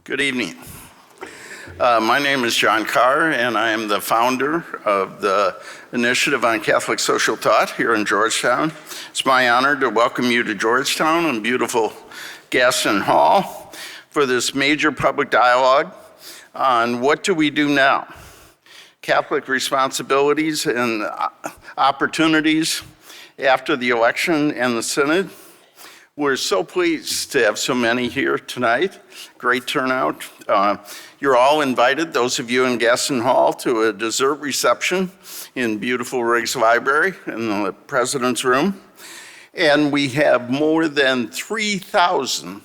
Good evening. My name is John Carr, and I am the founder of the Initiative on Catholic Social Thought here in Georgetown. It's my honor to welcome you to Georgetown and beautiful Gaston Hall for this major public dialogue on what do we do now? Catholic responsibilities and opportunities after the election and the Synod. We're so pleased to have so many here tonight. Great turnout. You're all invited, those of you in Gaston Hall, to a dessert reception in beautiful Riggs Library in the President's Room. And we have more than 3,000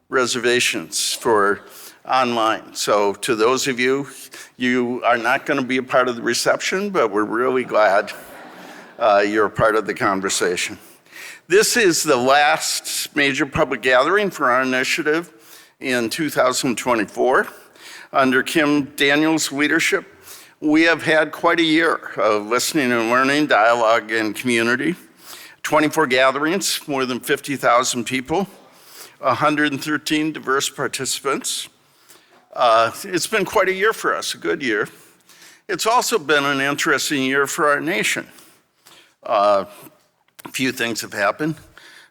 reservations for online. So to those of you, you are not going to be a part of the reception, but we're really glad you're a part of the conversation. This is the last major public gathering for our initiative in 2024. Under Kim Daniels' leadership, we have had quite a year of listening and learning, dialogue, and community. 24 gatherings, more than 50,000 people, 113 diverse participants. It's been quite a year for us, a good year. It's also been an interesting year for our nation. A few things have happened.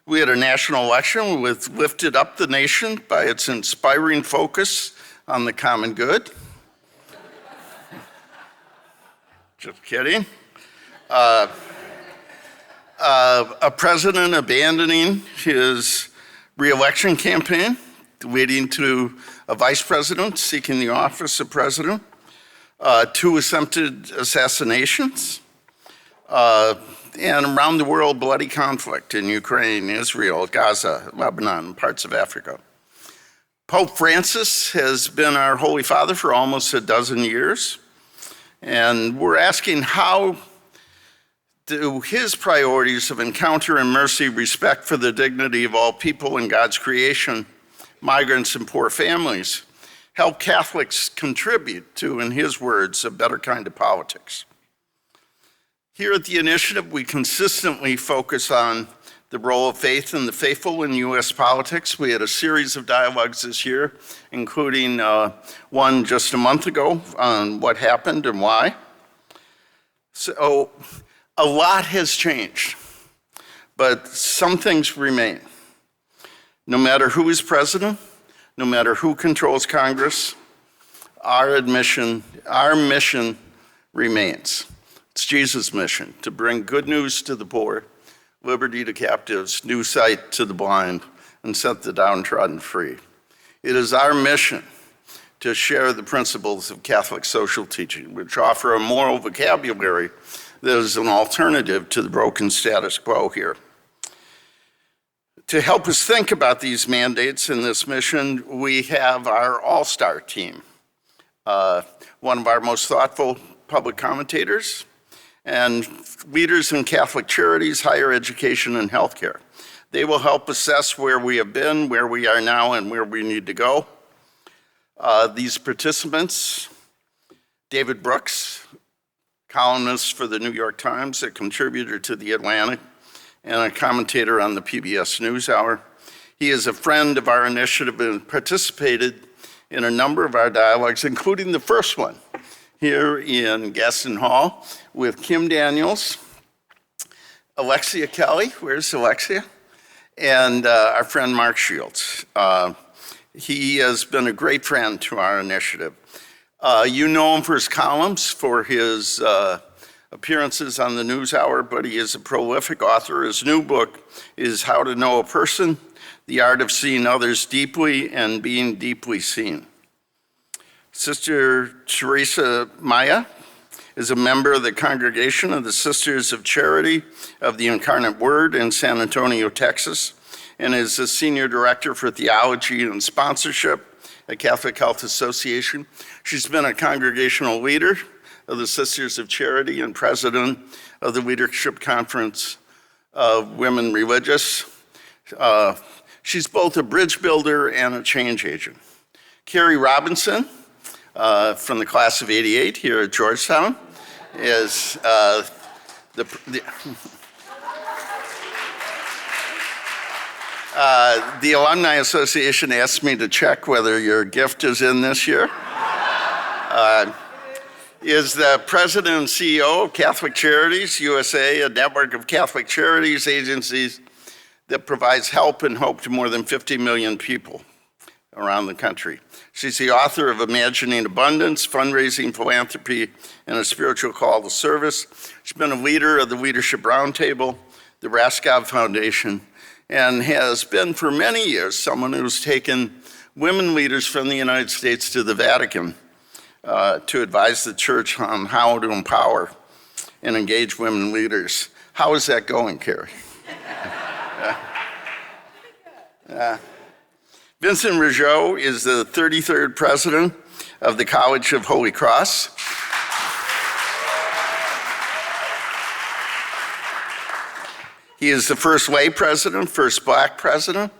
We had a national election which lifted up the nation by its inspiring focus on the common good. Just kidding. A president abandoning his re-election campaign, leading to a vice president seeking the office of president, 2 attempted assassinations, and around the world, bloody conflict in Ukraine, Israel, Gaza, Lebanon, and parts of Africa. Pope Francis has been our Holy Father for almost a dozen years, and we're asking how do his priorities of encounter and mercy, respect for the dignity of all people in God's creation, migrants and poor families, help Catholics contribute to, in his words, a better kind of politics. Here at the Initiative, we consistently focus on the role of faith and the faithful in U.S. politics. We had a series of dialogues this year, including one just a month ago on what happened and why. So a lot has changed, but some things remain. No matter who is president, no matter who controls Congress, our mission remains. It's Jesus' mission, to bring good news to the poor, liberty to captives, new sight to the blind, and set the downtrodden free. It is our mission to share the principles of Catholic social teaching, which offer a moral vocabulary that is an alternative to the broken status quo here. To help us think about these mandates and this mission, we have our all-star team, one of our most thoughtful public commentators, and leaders in Catholic charities, higher education, and healthcare. They will help assess where we have been, where we are now, and where we need to go. These participants, David Brooks, columnist for the New York Times, a contributor to The Atlantic, and a commentator on the PBS NewsHour. He is a friend of our initiative and participated in a number of our dialogues, including the first one here in Gaston Hall with Kim Daniels, Alexia Kelly, where's Alexia? And our friend Mark Shields. He has been a great friend to our initiative. You know him for his columns, for his appearances on the NewsHour, but he is a prolific author. His new book is How to Know a Person, The Art of Seeing Others Deeply and Being Deeply Seen. Sister Teresa Maya is a member of the Congregation of the Sisters of Charity of the Incarnate Word in San Antonio, Texas, and is the Senior Director for Theology and Sponsorship at Catholic Health Association. She's been a congregational leader of the Sisters of Charity and president of the Leadership Conference of Women Religious. She's both a bridge builder and a change agent. Carrie Robinson, from the class of '88 here at Georgetown, is The Alumni Association asked me to check whether your gift is in this year. Is the president and CEO of Catholic Charities USA, a network of Catholic charities agencies that provides help and hope to more than 50 million people around the country. She's the author of Imagining Abundance, Fundraising, Philanthropy, and a Spiritual Call to Service. She's been a leader of the Leadership Roundtable, the Raskov Foundation, and has been for many years someone who's taken women leaders from the United States to the Vatican to advise the church on how to empower and engage women leaders. How is that going, Carrie? Vincent Rougeau is the 33rd president of the College of Holy Cross. He is the first lay president, first black president.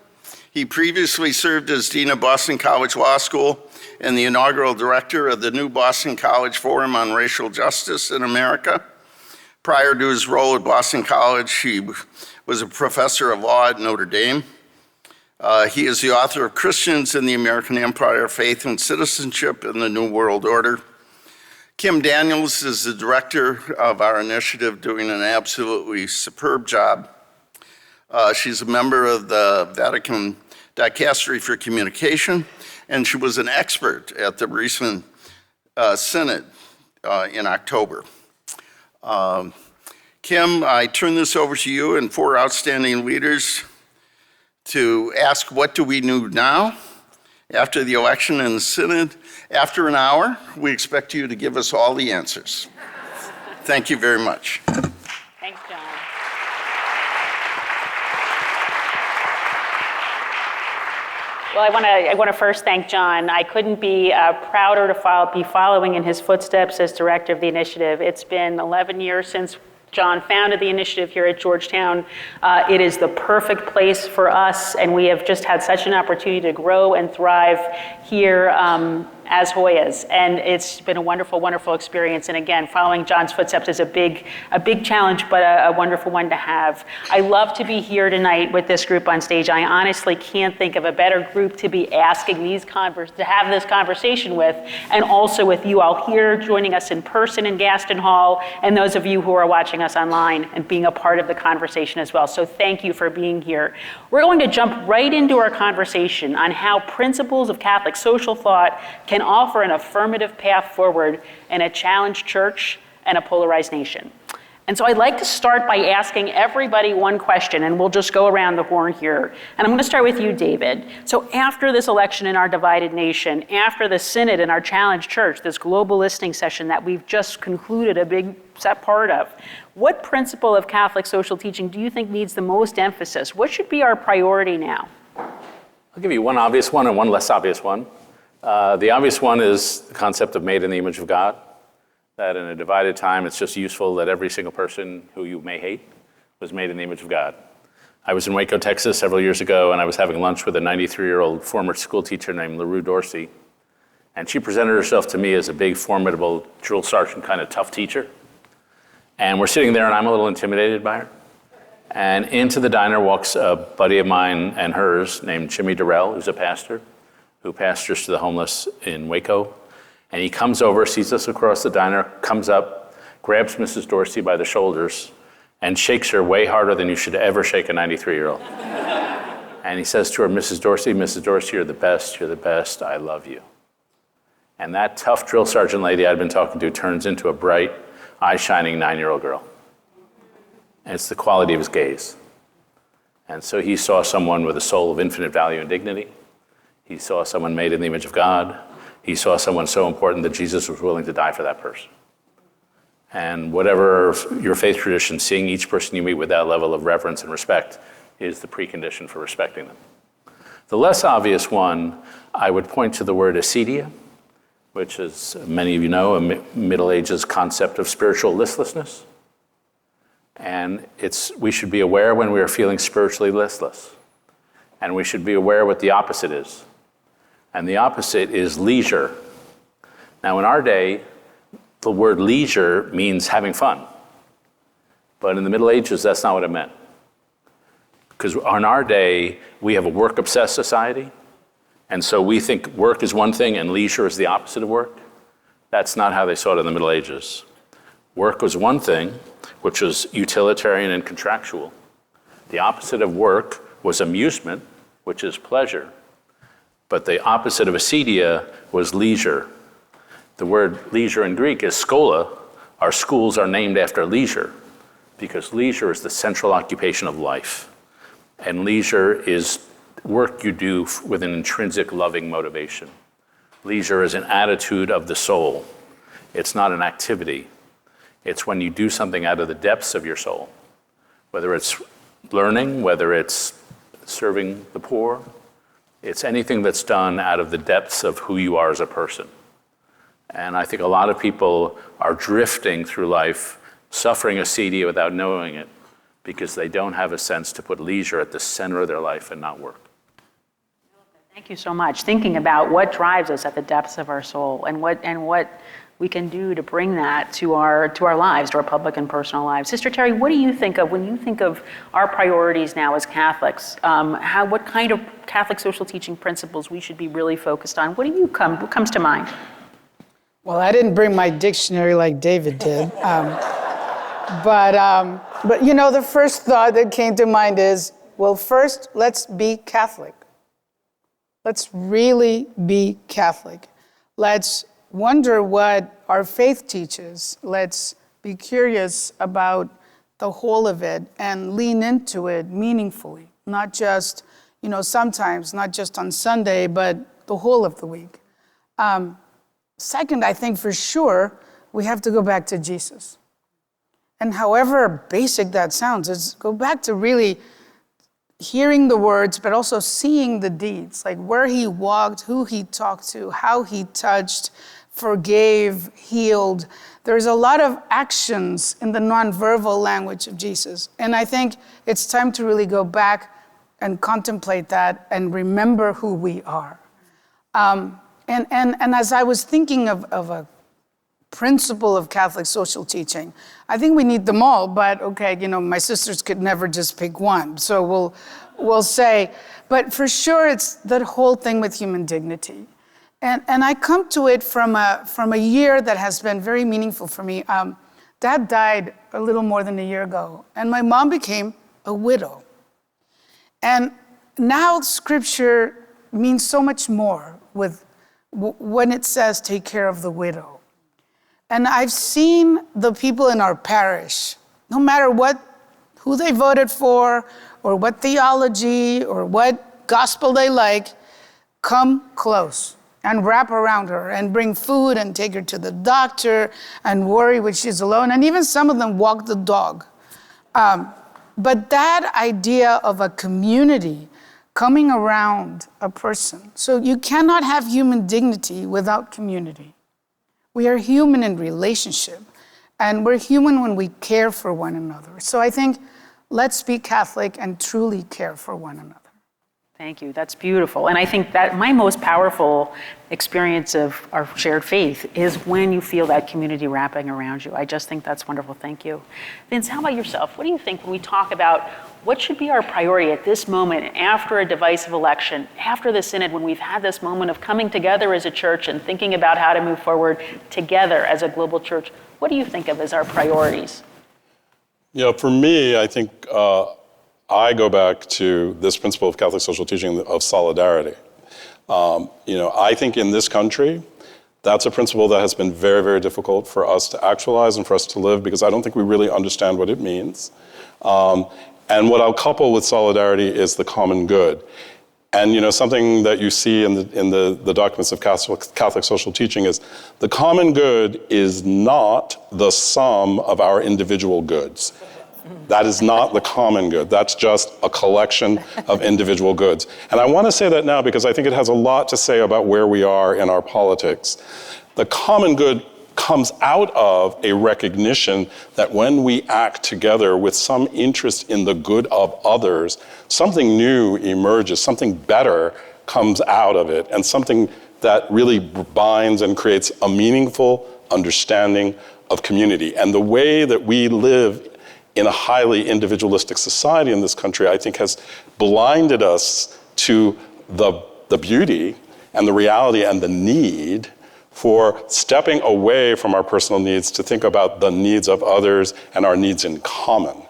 He previously served as dean of Boston College Law School and the inaugural director of the new Boston College Forum on Racial Justice in America. Prior to his role at Boston College, he was a professor of law at Notre Dame. He is the author of Christians in the American Empire, Faith and Citizenship in the New World Order. Kim Daniels is the director of our initiative, doing an absolutely superb job. She's a member of the Vatican Dicastery for Communication, and she was an expert at the recent Synod in October. Kim, I turn this over to you and four outstanding leaders to ask, what do we do now after the election and the Synod? After an hour, we expect you to give us all the answers. Thank you very much. Thanks, John. Well, I want to first thank John. I couldn't be prouder to be following in his footsteps as director of the initiative. It's been 11 years since John founded the initiative here at Georgetown. It is the perfect place for us, and we have just had such an opportunity to grow and thrive here as Hoyas, and it's been a wonderful, wonderful experience. And again, following John's footsteps is a big challenge, but a wonderful one to have. I love to be here tonight with this group on stage. I honestly can't think of a better group to be asking to have this conversation with, and also with you all here joining us in person in Gaston Hall, and those of you who are watching us online and being a part of the conversation as well. So thank you for being here. We're going to jump right into our conversation on how principles of Catholic social thought can offer an affirmative path forward in a challenged church and a polarized nation. And so I'd like to start by asking everybody one question, and we'll just go around the horn here. And I'm going to start with you, David. So after this election in our divided nation, after the Synod in our challenged church, this global listening session that we've just concluded a big set part of, what principle of Catholic social teaching do you think needs the most emphasis? What should be our priority now? I'll give you one obvious one and one less obvious one. The obvious one is the concept of made in the image of God, that in a divided time, it's just useful that every single person who you may hate was made in the image of God. I was in Waco, Texas several years ago, and I was having lunch with a 93-year-old former school teacher named LaRue Dorsey, and she presented herself to me as a big, formidable drill sergeant kind of tough teacher. And we're sitting there, and I'm a little intimidated by her. And into the diner walks a buddy of mine and hers named Jimmy Durrell, who's a pastor, who pastors to the homeless in Waco. And he comes over, sees us across the diner, comes up, grabs Mrs. Dorsey by the shoulders, and shakes her way harder than you should ever shake a 93-year-old. And he says to her, Mrs. Dorsey, you're the best, I love you. And that tough drill sergeant lady I'd been talking to turns into a bright, eye-shining 9-year-old girl. And it's the quality of his gaze. And so he saw someone with a soul of infinite value and dignity. He saw someone made in the image of God. He saw someone so important that Jesus was willing to die for that person. And whatever your faith tradition, seeing each person you meet with that level of reverence and respect is the precondition for respecting them. The less obvious one, I would point to the word acedia, which, as many of you know, a Middle Ages concept of spiritual listlessness. And we should be aware when we are feeling spiritually listless. And we should be aware what the opposite is. And the opposite is leisure. Now, in our day, the word leisure means having fun. But in the Middle Ages, that's not what it meant. Because in our day, we have a work-obsessed society, and so we think work is one thing and leisure is the opposite of work. That's not how they saw it in the Middle Ages. Work was one thing, which was utilitarian and contractual. The opposite of work was amusement, which is pleasure. But the opposite of acedia was leisure. The word leisure in Greek is schola. Our schools are named after leisure because leisure is the central occupation of life. And leisure is work you do with an intrinsic loving motivation. Leisure is an attitude of the soul. It's not an activity. It's when you do something out of the depths of your soul, whether it's learning, whether it's serving the poor. It's anything that's done out of the depths of who you are as a person. And I think a lot of people are drifting through life, suffering acedia without knowing it, because they don't have a sense to put leisure at the center of their life and not work. Thank you so much. Thinking about what drives us at the depths of our soul and what we can do to bring that to our lives, to our public and personal lives. Sister Terry, what do you think of when you think of our priorities now as Catholics? What kind of Catholic social teaching principles we should be really focused on? What comes to mind? Well, I didn't bring my dictionary like David did. But you know, the first thought that came to mind is, well, first, let's be Catholic. Let's really be Catholic. Let's wonder what our faith teaches. Let's be curious about the whole of it and lean into it meaningfully, not just, sometimes, not just on Sunday, but the whole of the week. Second, I think for sure, we have to go back to Jesus. And however basic that sounds, is go back to really hearing the words, but also seeing the deeds, like where he walked, who he talked to, how he touched, forgave, healed. There's a lot of actions in the nonverbal language of Jesus. And I think it's time to really go back and contemplate that and remember who we are. And as I was thinking of a principle of Catholic social teaching, I think we need them all, but okay, my sisters could never just pick one. So we'll say, but for sure it's that whole thing with human dignity. And I come to it from a year that has been very meaningful for me. Dad died a little more than a year ago, and my mom became a widow. And now Scripture means so much more when it says take care of the widow. And I've seen the people in our parish, no matter who they voted for, or what theology, or what gospel they like, come close and wrap around her and bring food and take her to the doctor and worry when she's alone. And even some of them walk the dog. But that idea of a community coming around a person. So you cannot have human dignity without community. We are human in relationship, and we're human when we care for one another. So I think let's be Catholic and truly care for one another. Thank you. That's beautiful. And I think that my most powerful experience of our shared faith is when you feel that community wrapping around you. I just think that's wonderful. Thank you. Vince, how about yourself? What do you think when we talk about what should be our priority at this moment after a divisive election, after the synod, when we've had this moment of coming together as a church and thinking about how to move forward together as a global church? What do you think of as our priorities? For me, I think I go back to this principle of Catholic social teaching of solidarity. I think in this country, that's a principle that has been very, very difficult for us to actualize and for us to live, because I don't think we really understand what it means. And what I'll couple with solidarity is the common good. And something that you see in the documents of Catholic social teaching is the common good is not the sum of our individual goods. That is not the common good. That's just a collection of individual goods. And I want to say that now because I think it has a lot to say about where we are in our politics. The common good comes out of a recognition that when we act together with some interest in the good of others, something new emerges, something better comes out of it, and something that really binds and creates a meaningful understanding of community. And the way that we live in a highly individualistic society in this country, I think has blinded us to the beauty and the reality and the need for stepping away from our personal needs to think about the needs of others and our needs in common.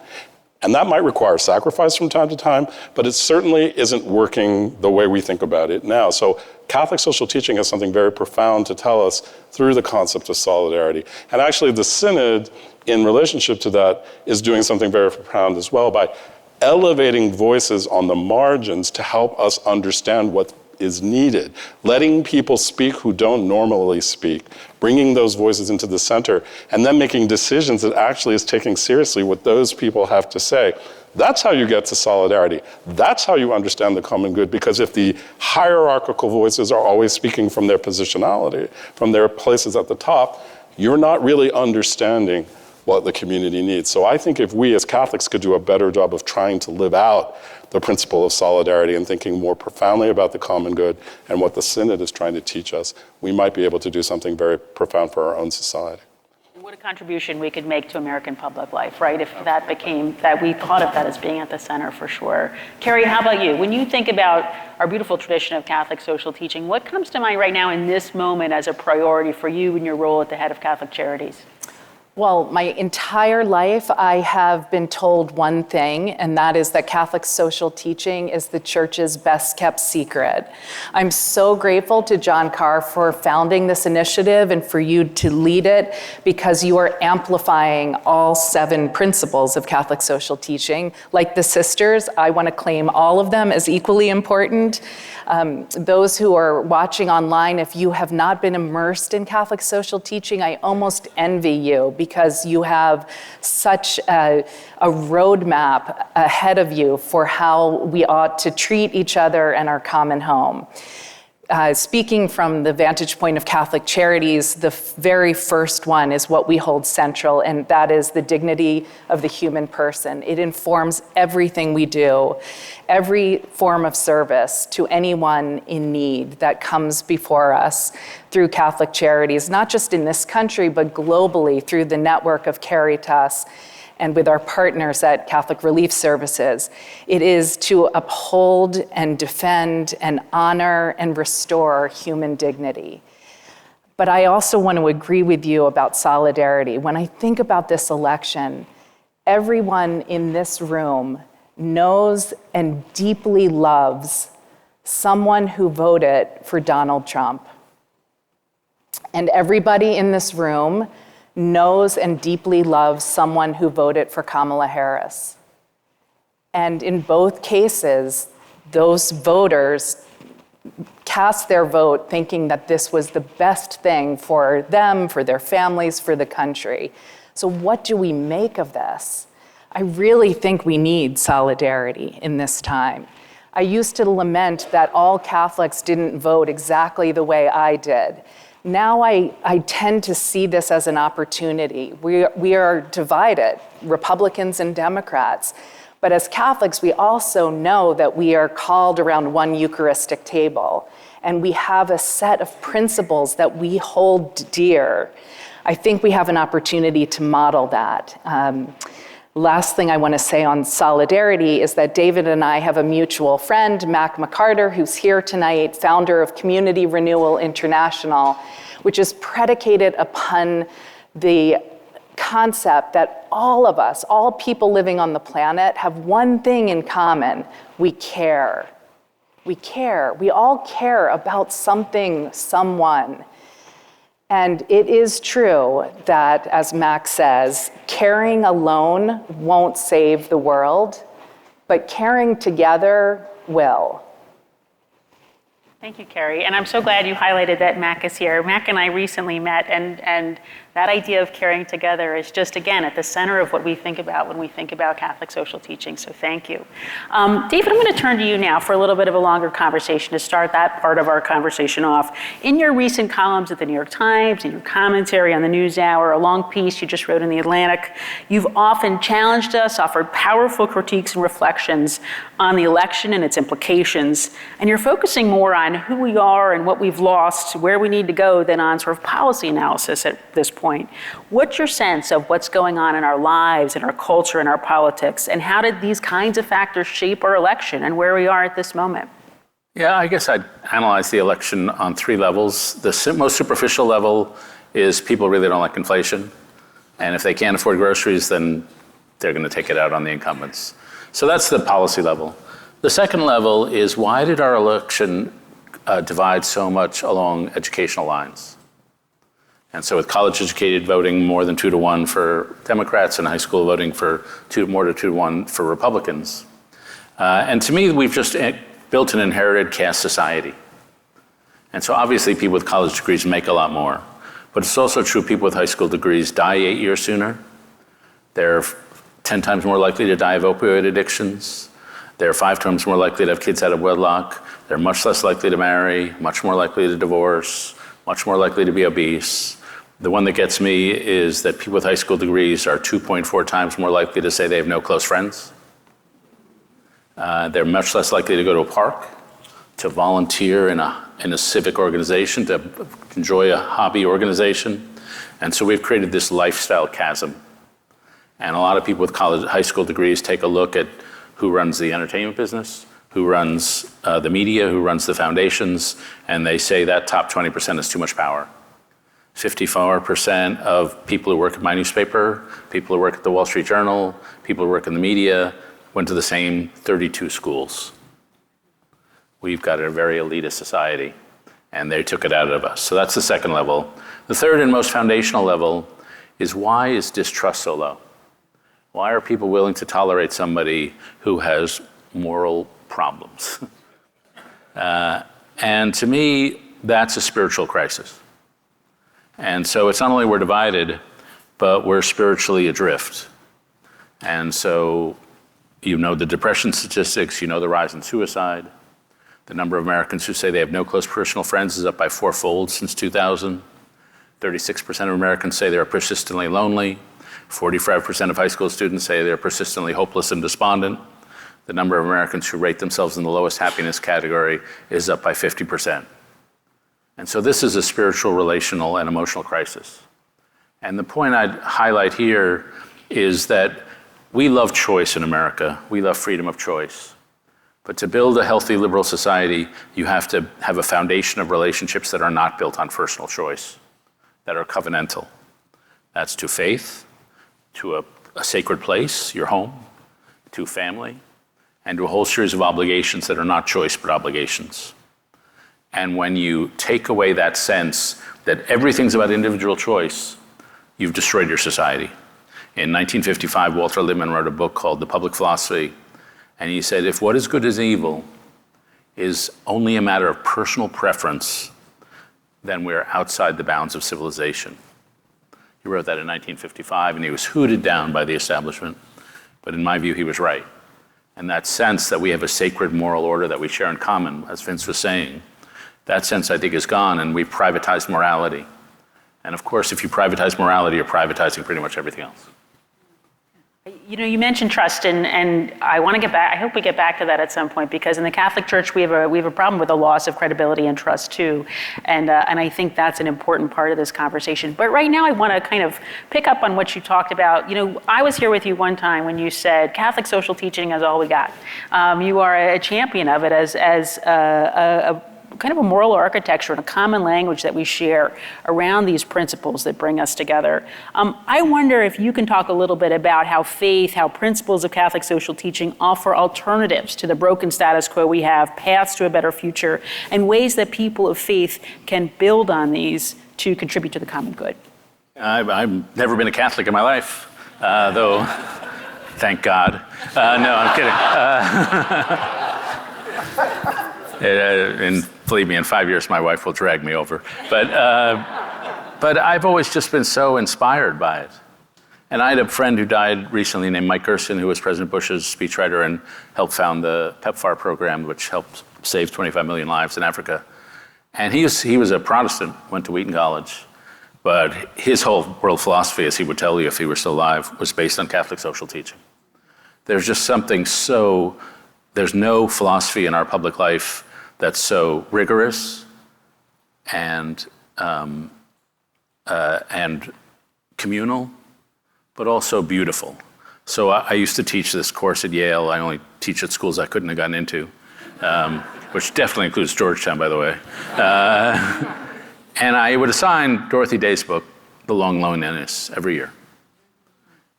And that might require sacrifice from time to time, but it certainly isn't working the way we think about it now. So Catholic social teaching has something very profound to tell us through the concept of solidarity. And actually the Synod, in relationship to that, is doing something very profound as well by elevating voices on the margins to help us understand what is needed, letting people speak who don't normally speak, bringing those voices into the center, and then making decisions that actually is taking seriously what those people have to say. That's how you get to solidarity. That's how you understand the common good, because if the hierarchical voices are always speaking from their positionality, from their places at the top, you're not really understanding what the community needs. So I think if we as Catholics could do a better job of trying to live out the principle of solidarity and thinking more profoundly about the common good and what the Synod is trying to teach us, we might be able to do something very profound for our own society. What a contribution we could make to American public life, right? If that became, that we thought of that as being at the center for sure. Carrie, how about you? When you think about our beautiful tradition of Catholic social teaching, what comes to mind right now in this moment as a priority for you in your role at the head of Catholic Charities? Well, my entire life, I have been told one thing, and that is that Catholic social teaching is the church's best kept secret. I'm so grateful to John Carr for founding this initiative and for you to lead it, because you are amplifying all 7 principles of Catholic social teaching. Like the sisters, I want to claim all of them as equally important. Those who are watching online, if you have not been immersed in Catholic social teaching, I almost envy you, because you have such a roadmap ahead of you for how we ought to treat each other and our common home. Speaking from the vantage point of Catholic Charities, the very first one is what we hold central, and that is the dignity of the human person. It informs everything we do, every form of service to anyone in need that comes before us through Catholic Charities, not just in this country, but globally through the network of Caritas and with our partners at Catholic Relief Services. It is to uphold and defend and honor and restore human dignity. But I also want to agree with you about solidarity. When I think about this election, everyone in this room knows and deeply loves someone who voted for Donald Trump. And everybody in this room knows and deeply loves someone who voted for Kamala Harris. And in both cases, those voters cast their vote thinking that this was the best thing for them, for their families, for the country. So what do we make of this? I really think we need solidarity in this time. I used to lament that all Catholics didn't vote exactly the way I did. Now I tend to see this as an opportunity. We are divided, Republicans and Democrats. But as Catholics, we also know that we are called around one Eucharistic table, and we have a set of principles that we hold dear. I think we have an opportunity to model that. Last thing I want to say on solidarity is that David and I have a mutual friend, Mac McCarter, who's here tonight, founder of Community Renewal International, which is predicated upon the concept that all of us, all people living on the planet, have one thing in common: we care. We care. We all care about something, someone. And it is true that, as Max says, caring alone won't save the world, but caring together will. Thank you, Carrie. And I'm so glad you highlighted that Mac is here. Mac and I recently met, and that idea of caring together is just, again, at the center of what we think about when we think about Catholic social teaching, so thank you. David, I'm going to turn to you now for a little bit of a longer conversation to start that part of our conversation off. In your recent columns at the New York Times, in your commentary on the NewsHour, a long piece you just wrote in The Atlantic, you've often challenged us, offered powerful critiques and reflections on the election and its implications, and you're focusing more on who we are and what we've lost, where we need to go, than on sort of policy analysis at this point. point. What's your sense of what's going on in our lives, in our culture, in our politics, and how did these kinds of factors shape our election and where we are at this moment? Yeah, I guess I'd analyze the election on three levels. The most superficial level is people really don't like inflation. And if they can't afford groceries, then they're going to take it out on the incumbents. So that's the policy level. The second level is, why did our election divide so much along educational lines? And so with college-educated voting more than 2-to-1 for Democrats and high school voting for more than 2-to-1 for Republicans. And to me, we've just built an inherited caste society. And so obviously people with college degrees make a lot more. But it's also true people with high school degrees die 8 years sooner. They're 10 times more likely to die of opioid addictions. They're 5 times more likely to have kids out of wedlock. They're much less likely to marry, much more likely to divorce, much more likely to be obese. The one that gets me is that people with high school degrees are 2.4 times more likely to say they have no close friends. They're much less likely to go to a park, to volunteer in a civic organization, to enjoy a hobby organization. And so we've created this lifestyle chasm. And a lot of people with high school degrees take a look at who runs the entertainment business, who runs the media, who runs the foundations, and they say that top 20% has too much power. 54% of people who work at my newspaper, people who work at the Wall Street Journal, people who work in the media, went to the same 32 schools. We've got a very elitist society, and they took it out of us. So that's the second level. The third and most foundational level is, why is distrust so low? Why are people willing to tolerate somebody who has moral problems? And to me, that's a spiritual crisis. And so it's not only we're divided, but we're spiritually adrift. And so you know the depression statistics, you know the rise in suicide. The number of Americans who say they have no close personal friends is up by 4-fold since 2000. 36% of Americans say they're persistently lonely. 45% of high school students say they're persistently hopeless and despondent. The number of Americans who rate themselves in the lowest happiness category is up by 50%. And so this is a spiritual, relational, and emotional crisis. And the point I'd highlight here is that we love choice in America. We love freedom of choice. But to build a healthy liberal society, you have to have a foundation of relationships that are not built on personal choice, that are covenantal. That's to faith, to a sacred place, your home, to family, and to a whole series of obligations that are not choice but obligations. And when you take away that sense that everything's about individual choice, you've destroyed your society. In 1955, Walter Lippmann wrote a book called The Public Philosophy, and he said, if what is good is evil is only a matter of personal preference, then we're outside the bounds of civilization. He wrote that in 1955, and he was hooted down by the establishment. But in my view, he was right. And that sense that we have a sacred moral order that we share in common, as Vince was saying, that sense, I think, is gone, and we've privatized morality. And of course, if you privatize morality, you're privatizing pretty much everything else. You know, you mentioned trust, and I want to get back. I hope we get back to that at some point, because in the Catholic Church we have a problem with the loss of credibility and trust too, and I think that's an important part of this conversation. But right now, I want to kind of pick up on what you talked about. You know, I was here with you one time when you said Catholic social teaching is all we got. You are a champion of it as a kind of a moral architecture and a common language that we share around these principles that bring us together. I wonder if you can talk a little bit about how faith, how principles of Catholic social teaching offer alternatives to the broken status quo we have, paths to a better future, and ways that people of faith can build on these to contribute to the common good. I've never been a Catholic in my life, though, thank God. No, I'm kidding. And believe me, in 5 years, my wife will drag me over. But I've always just been so inspired by it. And I had a friend who died recently named Mike Gerson, who was President Bush's speechwriter and helped found the PEPFAR program, which helped save 25 million lives in Africa. And he was a Protestant, went to Wheaton College. But his whole world philosophy, as he would tell you if he were still alive, was based on Catholic social teaching. There's just something there's no philosophy in our public life that's so rigorous and communal, but also beautiful. So I used to teach this course at Yale. I only teach at schools I couldn't have gotten into, which definitely includes Georgetown, by the way. And I would assign Dorothy Day's book, The Long Loneliness, every year.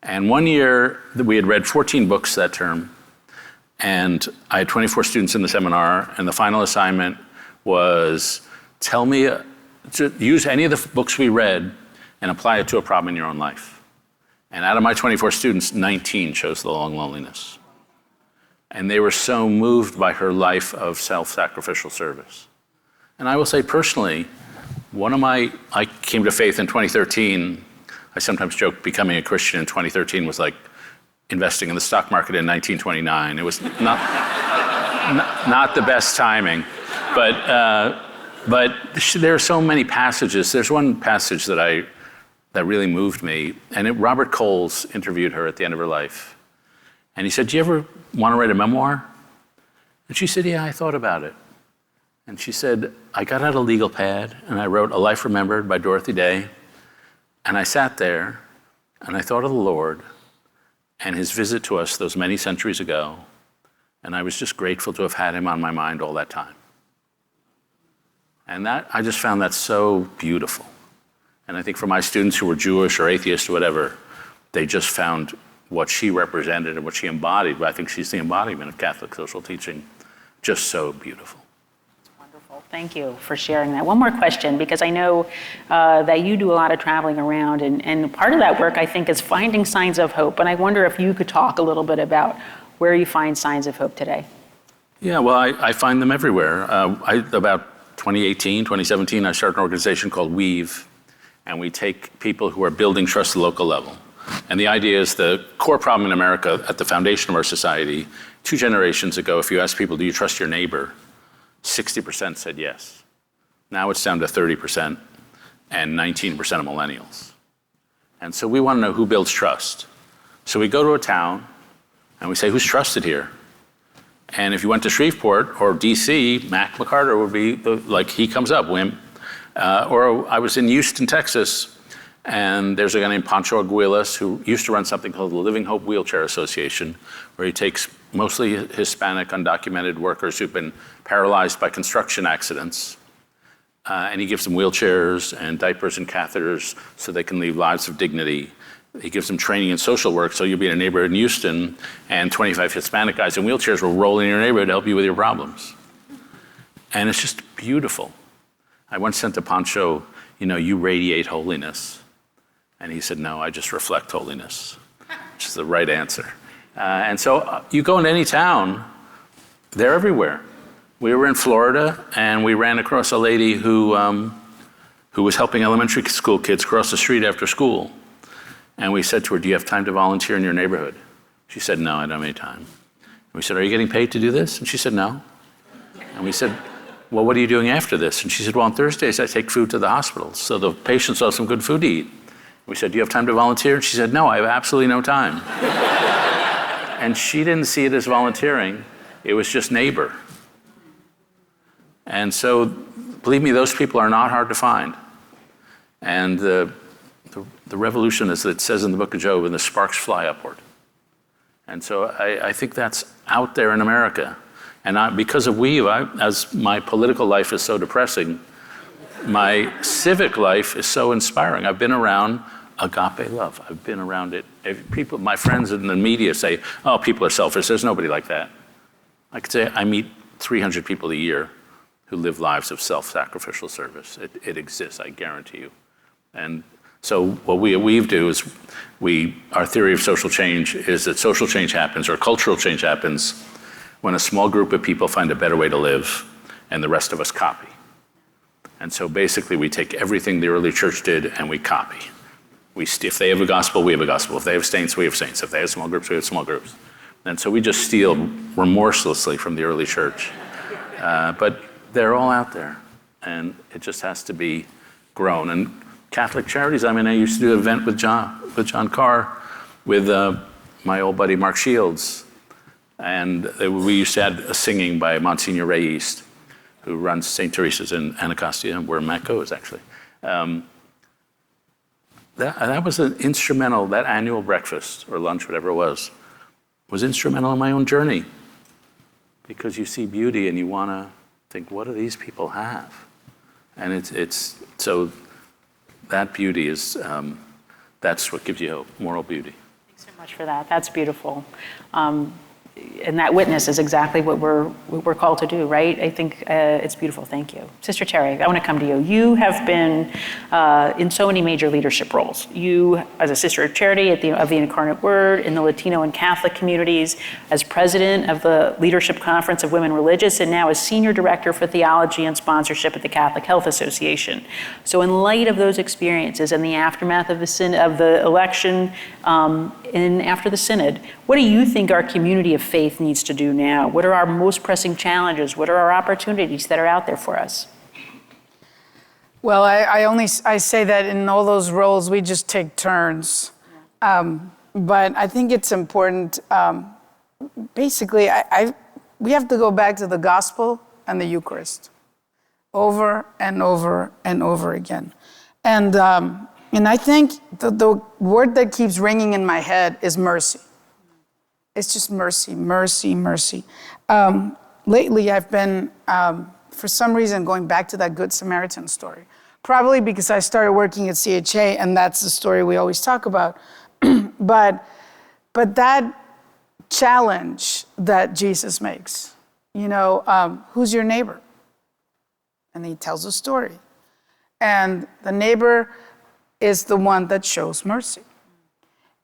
And one year, we had read 14 books that term, and I had 24 students in the seminar, and the final assignment was, tell me, use any of the books we read and apply it to a problem in your own life. And out of my 24 students, 19 chose The Long Loneliness. And they were so moved by her life of self-sacrificial service. And I will say personally, I came to faith in 2013. I sometimes joke becoming a Christian in 2013 was like investing in the stock market in 1929. It was not the best timing, but there are so many passages. There's one passage that really moved me, and Robert Coles interviewed her at the end of her life, and he said, "Do you ever want to write a memoir?" And she said, "Yeah, I thought about it." And she said, "I got out a legal pad and I wrote A Life Remembered by Dorothy Day, and I sat there and I thought of the Lord and his visit to us those many centuries ago, and I was just grateful to have had him on my mind all that time." And I just found that so beautiful. And I think for my students who were Jewish or atheist or whatever, they just found what she represented and what she embodied. But I think she's the embodiment of Catholic social teaching, just so beautiful. Wonderful. Thank you for sharing that. One more question, because I know that you do a lot of traveling around, and part of that work, I think, is finding signs of hope. And I wonder if you could talk a little bit about where you find signs of hope today. Yeah, well, I find them everywhere. About 2018, 2017, I started an organization called Weave, and we take people who are building trust at the local level. And the idea is the core problem in America at the foundation of our society, 2 generations ago, if you ask people, do you trust your neighbor? 60% said yes. Now it's down to 30% and 19% of millennials. And so we want to know who builds trust. So we go to a town and we say, who's trusted here? And if you went to Shreveport or DC, Mac McCarter would be he comes up, Wim. Or I was in Houston, Texas, and there's a guy named Pancho Aguilas who used to run something called the Living Hope Wheelchair Association, where he takes mostly Hispanic undocumented workers who've been paralyzed by construction accidents, and he gives them wheelchairs and diapers and catheters so they can live lives of dignity. He gives them training in social work, so you'll be in a neighborhood in Houston, and 25 Hispanic guys in wheelchairs will roll in your neighborhood to help you with your problems. And it's just beautiful. I once sent to Pancho, you radiate holiness. And he said, no, I just reflect holiness, which is the right answer. And so you go into any town, they're everywhere. We were in Florida, and we ran across a lady who was helping elementary school kids cross the street after school. And we said to her, do you have time to volunteer in your neighborhood? She said, no, I don't have any time. And we said, are you getting paid to do this? And she said, no. And we said, well, what are you doing after this? And she said, well, on Thursdays I take food to the hospital, so the patients will have some good food to eat. We said, do you have time to volunteer? And she said, no, I have absolutely no time. And she didn't see it as volunteering. It was just neighbor. And so, believe me, those people are not hard to find. And the revolution, as it says in the book of Job, and the sparks fly upward. And so I think that's out there in America. And because of Weave, as my political life is so depressing, my civic life is so inspiring. I've been around agape love. I've been around it. People, my friends in the media say, oh, people are selfish. There's nobody like that. I could say I meet 300 people a year who live lives of self-sacrificial service. It exists, I guarantee you. And so what we at Weave do is our theory of social change is that social change happens, or cultural change happens, when a small group of people find a better way to live and the rest of us copy. And so basically we take everything the early church did and we copy. If they have a gospel, we have a gospel. If they have saints, we have saints. If they have small groups, we have small groups. And so we just steal remorselessly from the early church. But they're all out there, and it just has to be grown. And Catholic Charities, I used to do an event with John Carr, with my old buddy Mark Shields. And we used to have a singing by Monsignor Ray East, who runs St. Teresa's in Anacostia, where Matt goes, actually. that was an instrumental, that annual breakfast or lunch, whatever it was instrumental in my own journey. Because you see beauty and you want to think, what do these people have? And it's so that beauty is, that's what gives you hope, moral beauty. Thanks so much for that. That's beautiful. And that witness is exactly what we're called to do, right? I think it's beautiful. Thank you. Sister Terry, I want to come to you. You have been in so many major leadership roles. You, as a sister of charity of the Incarnate Word, in the Latino and Catholic communities, as president of the Leadership Conference of Women Religious, and now as senior director for theology and sponsorship at the Catholic Health Association. So in light of those experiences and the aftermath of the election and after the synod, what do you think our community of faith needs to do now? What are our most pressing challenges? What are our opportunities that are out there for us? Well, I say that in all those roles, we just take turns. But I think it's important, basically, we have to go back to the gospel and the Eucharist over and over and over again. And I think the word that keeps ringing in my head is mercy. It's just mercy, mercy, mercy. Lately, I've been, for some reason, going back to that Good Samaritan story. Probably because I started working at CHA, and that's the story we always talk about. But that challenge that Jesus makes, who's your neighbor? And he tells a story. And the neighbor is the one that shows mercy.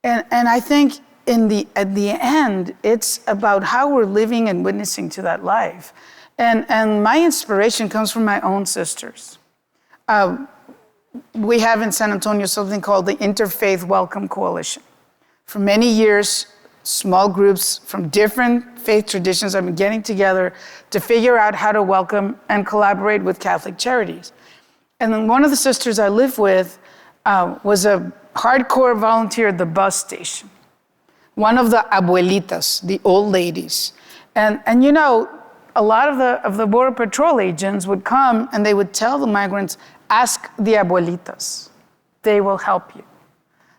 And I think at the end, it's about how we're living and witnessing to that life. And my inspiration comes from my own sisters. We have in San Antonio something called the Interfaith Welcome Coalition. For many years, small groups from different faith traditions have been getting together to figure out how to welcome and collaborate with Catholic charities. And then one of the sisters I live with was a hardcore volunteer at the bus station. One of the abuelitas, the old ladies. And a lot of the Border Patrol agents would come and they would tell the migrants, ask the abuelitas. They will help you.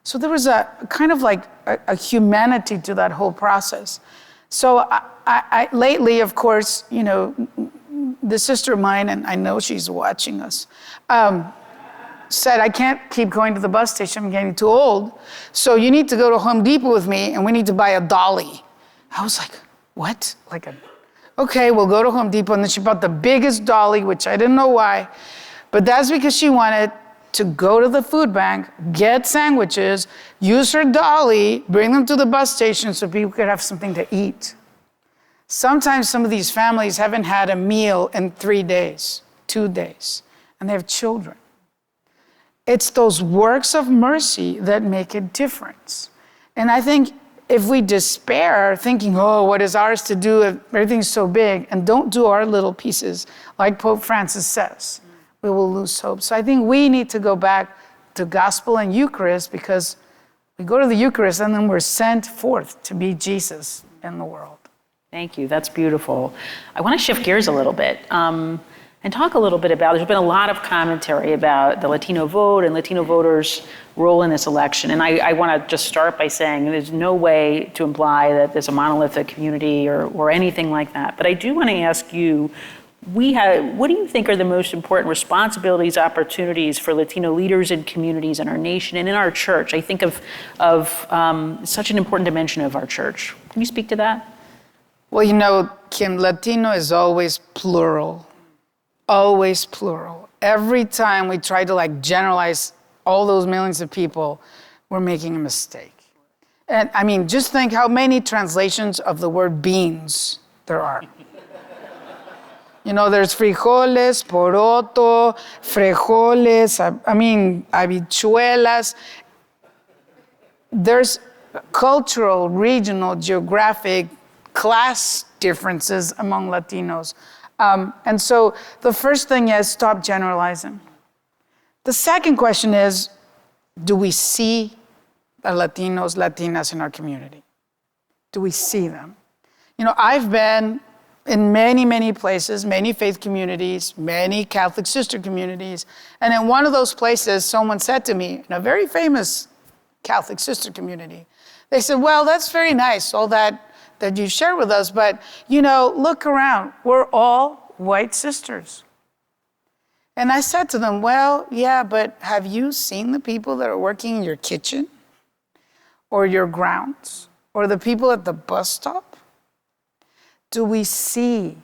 So there was a kind of like a humanity to that whole process. So I lately, of course, the sister of mine, and I know she's watching us, said, I can't keep going to the bus station, I'm getting too old. So you need to go to Home Depot with me and we need to buy a dolly. I was like, what? Okay, we'll go to Home Depot. And then she bought the biggest dolly, which I didn't know why. But that's because she wanted to go to the food bank, get sandwiches, use her dolly, bring them to the bus station so people could have something to eat. Sometimes some of these families haven't had a meal in 3 days, 2 days, and they have children. It's those works of mercy that make a difference. And I think if we despair, thinking, what is ours to do if everything's so big, and don't do our little pieces, like Pope Francis says, we will lose hope. So I think we need to go back to gospel and Eucharist, because we go to the Eucharist and then we're sent forth to be Jesus in the world. Thank you. That's beautiful. I want to shift gears a little bit. And talk a little bit about, there's been a lot of commentary about the Latino vote and Latino voters' role in this election. And I want to just start by saying there's no way to imply that there's a monolithic community or anything like that. But I do want to ask you, what do you think are the most important responsibilities, opportunities for Latino leaders and communities in our nation and in our church? I think of such an important dimension of our church. Can you speak to that? Well, Kim, Latino is always plural. Always plural. Every time we try to generalize all those millions of people, we're making a mistake. And I mean, just think how many translations of the word beans there are. There's frijoles, poroto, frijoles, habichuelas. There's cultural, regional, geographic, class differences among Latinos. And so the first thing is stop generalizing. The second question is, do we see the Latinos, Latinas in our community? Do we see them? I've been in many, many places, many faith communities, many Catholic sister communities. And in one of those places, someone said to me, in a very famous Catholic sister community, they said, well, that's very nice, all that you share with us, but look around, we're all white sisters. And I said to them, well, yeah, but have you seen the people that are working in your kitchen or your grounds or the people at the bus stop? Do we see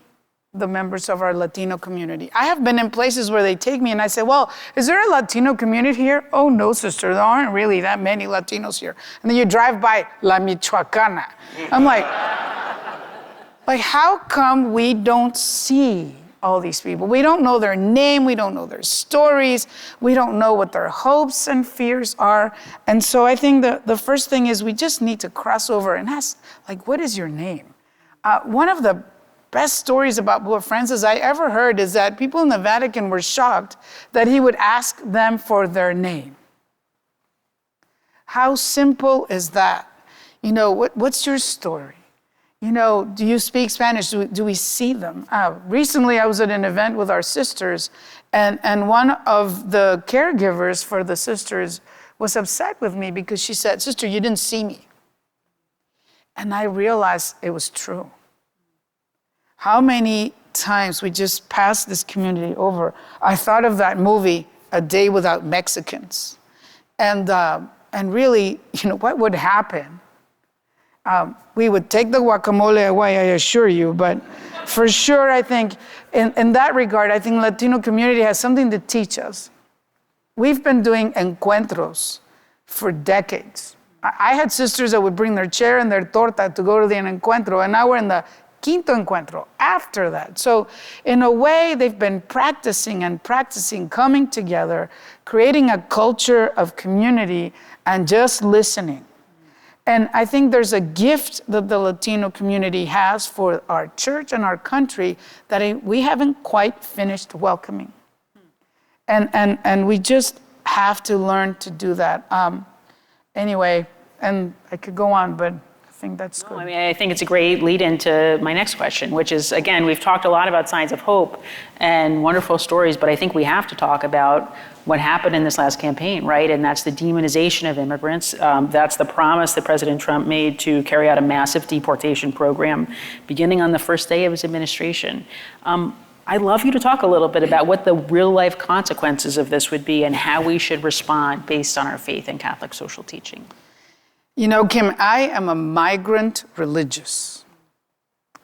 the members of our Latino community? I have been in places where they take me and I say, well, is there a Latino community here? Oh, no, sister, there aren't really that many Latinos here. And then you drive by La Michoacana. I'm like, how come we don't see all these people? We don't know their name, we don't know their stories, we don't know what their hopes and fears are. And so I think the first thing is we just need to cross over and ask, what is your name? One of the best stories about Pope Francis I ever heard is that people in the Vatican were shocked that he would ask them for their name. How simple is that? What's your story? Do you speak Spanish? Do we see them? Recently, I was at an event with our sisters, and one of the caregivers for the sisters was upset with me because she said, sister, you didn't see me. And I realized it was true. How many times we just passed this community over? I thought of that movie, A Day Without Mexicans. And really, what would happen? We would take the guacamole away, I assure you, but for sure, I think, in that regard, I think Latino community has something to teach us. We've been doing encuentros for decades. I had sisters that would bring their chair and their torta to go to the encuentro, and now we're in the quinto encuentro after that. So in a way, they've been practicing, coming together, creating a culture of community and just listening. And I think there's a gift that the Latino community has for our church and our country that we haven't quite finished welcoming. And we just have to learn to do that. Anyway, and I could go on, but I think that's good. I think it's a great lead into my next question, which is, again, we've talked a lot about signs of hope and wonderful stories, but I think we have to talk about what happened in this last campaign, right? And that's the demonization of immigrants. That's the promise that President Trump made to carry out a massive deportation program beginning on the first day of his administration. I'd love you to talk a little bit about what the real life consequences of this would be and how we should respond based on our faith in Catholic social teaching. Kim, I am a migrant religious.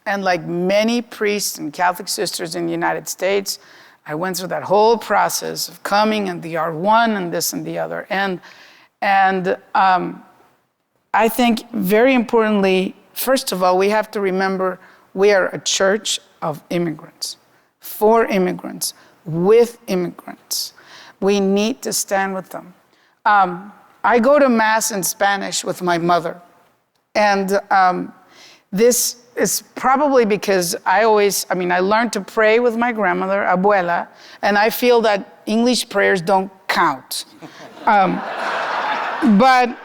And like many priests and Catholic sisters in the United States, I went through that whole process of coming and the R1 and this and the other. And I think very importantly, first of all, we have to remember we are a church of immigrants, for immigrants, with immigrants. We need to stand with them. I go to Mass in Spanish with my mother. And this is probably because I learned to pray with my grandmother, abuela, and I feel that English prayers don't count. But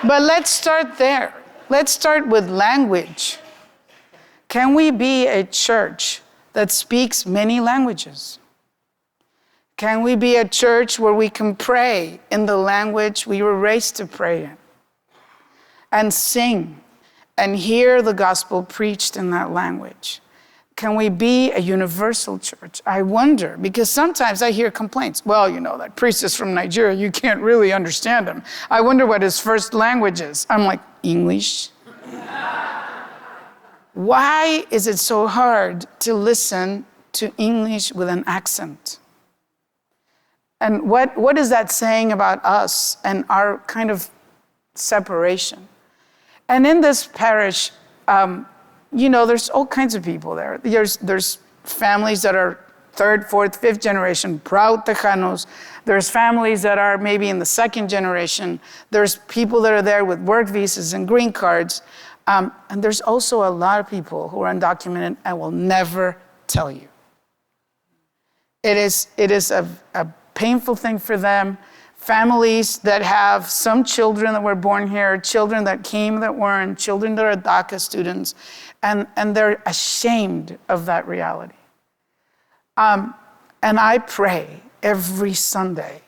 let's start there. Let's start with language. Can we be a church that speaks many languages? Can we be a church where we can pray in the language we were raised to pray in? And sing and hear the gospel preached in that language? Can we be a universal church? I wonder, because sometimes I hear complaints. Well, that priest is from Nigeria, you can't really understand him. I wonder what his first language is. I'm like, English? Why is it so hard to listen to English with an accent? And what is that saying about us and our kind of separation? And in this parish, there's all kinds of people there. There's families that are third, fourth, fifth generation, proud Tejanos. There's families that are maybe in the second generation. There's people that are there with work visas and green cards. And there's also a lot of people who are undocumented and will never tell you. It is a painful thing for them. families that have some children that were born here, children that came that weren't, children that are DACA students, and they're ashamed of that reality. And I pray every Sunday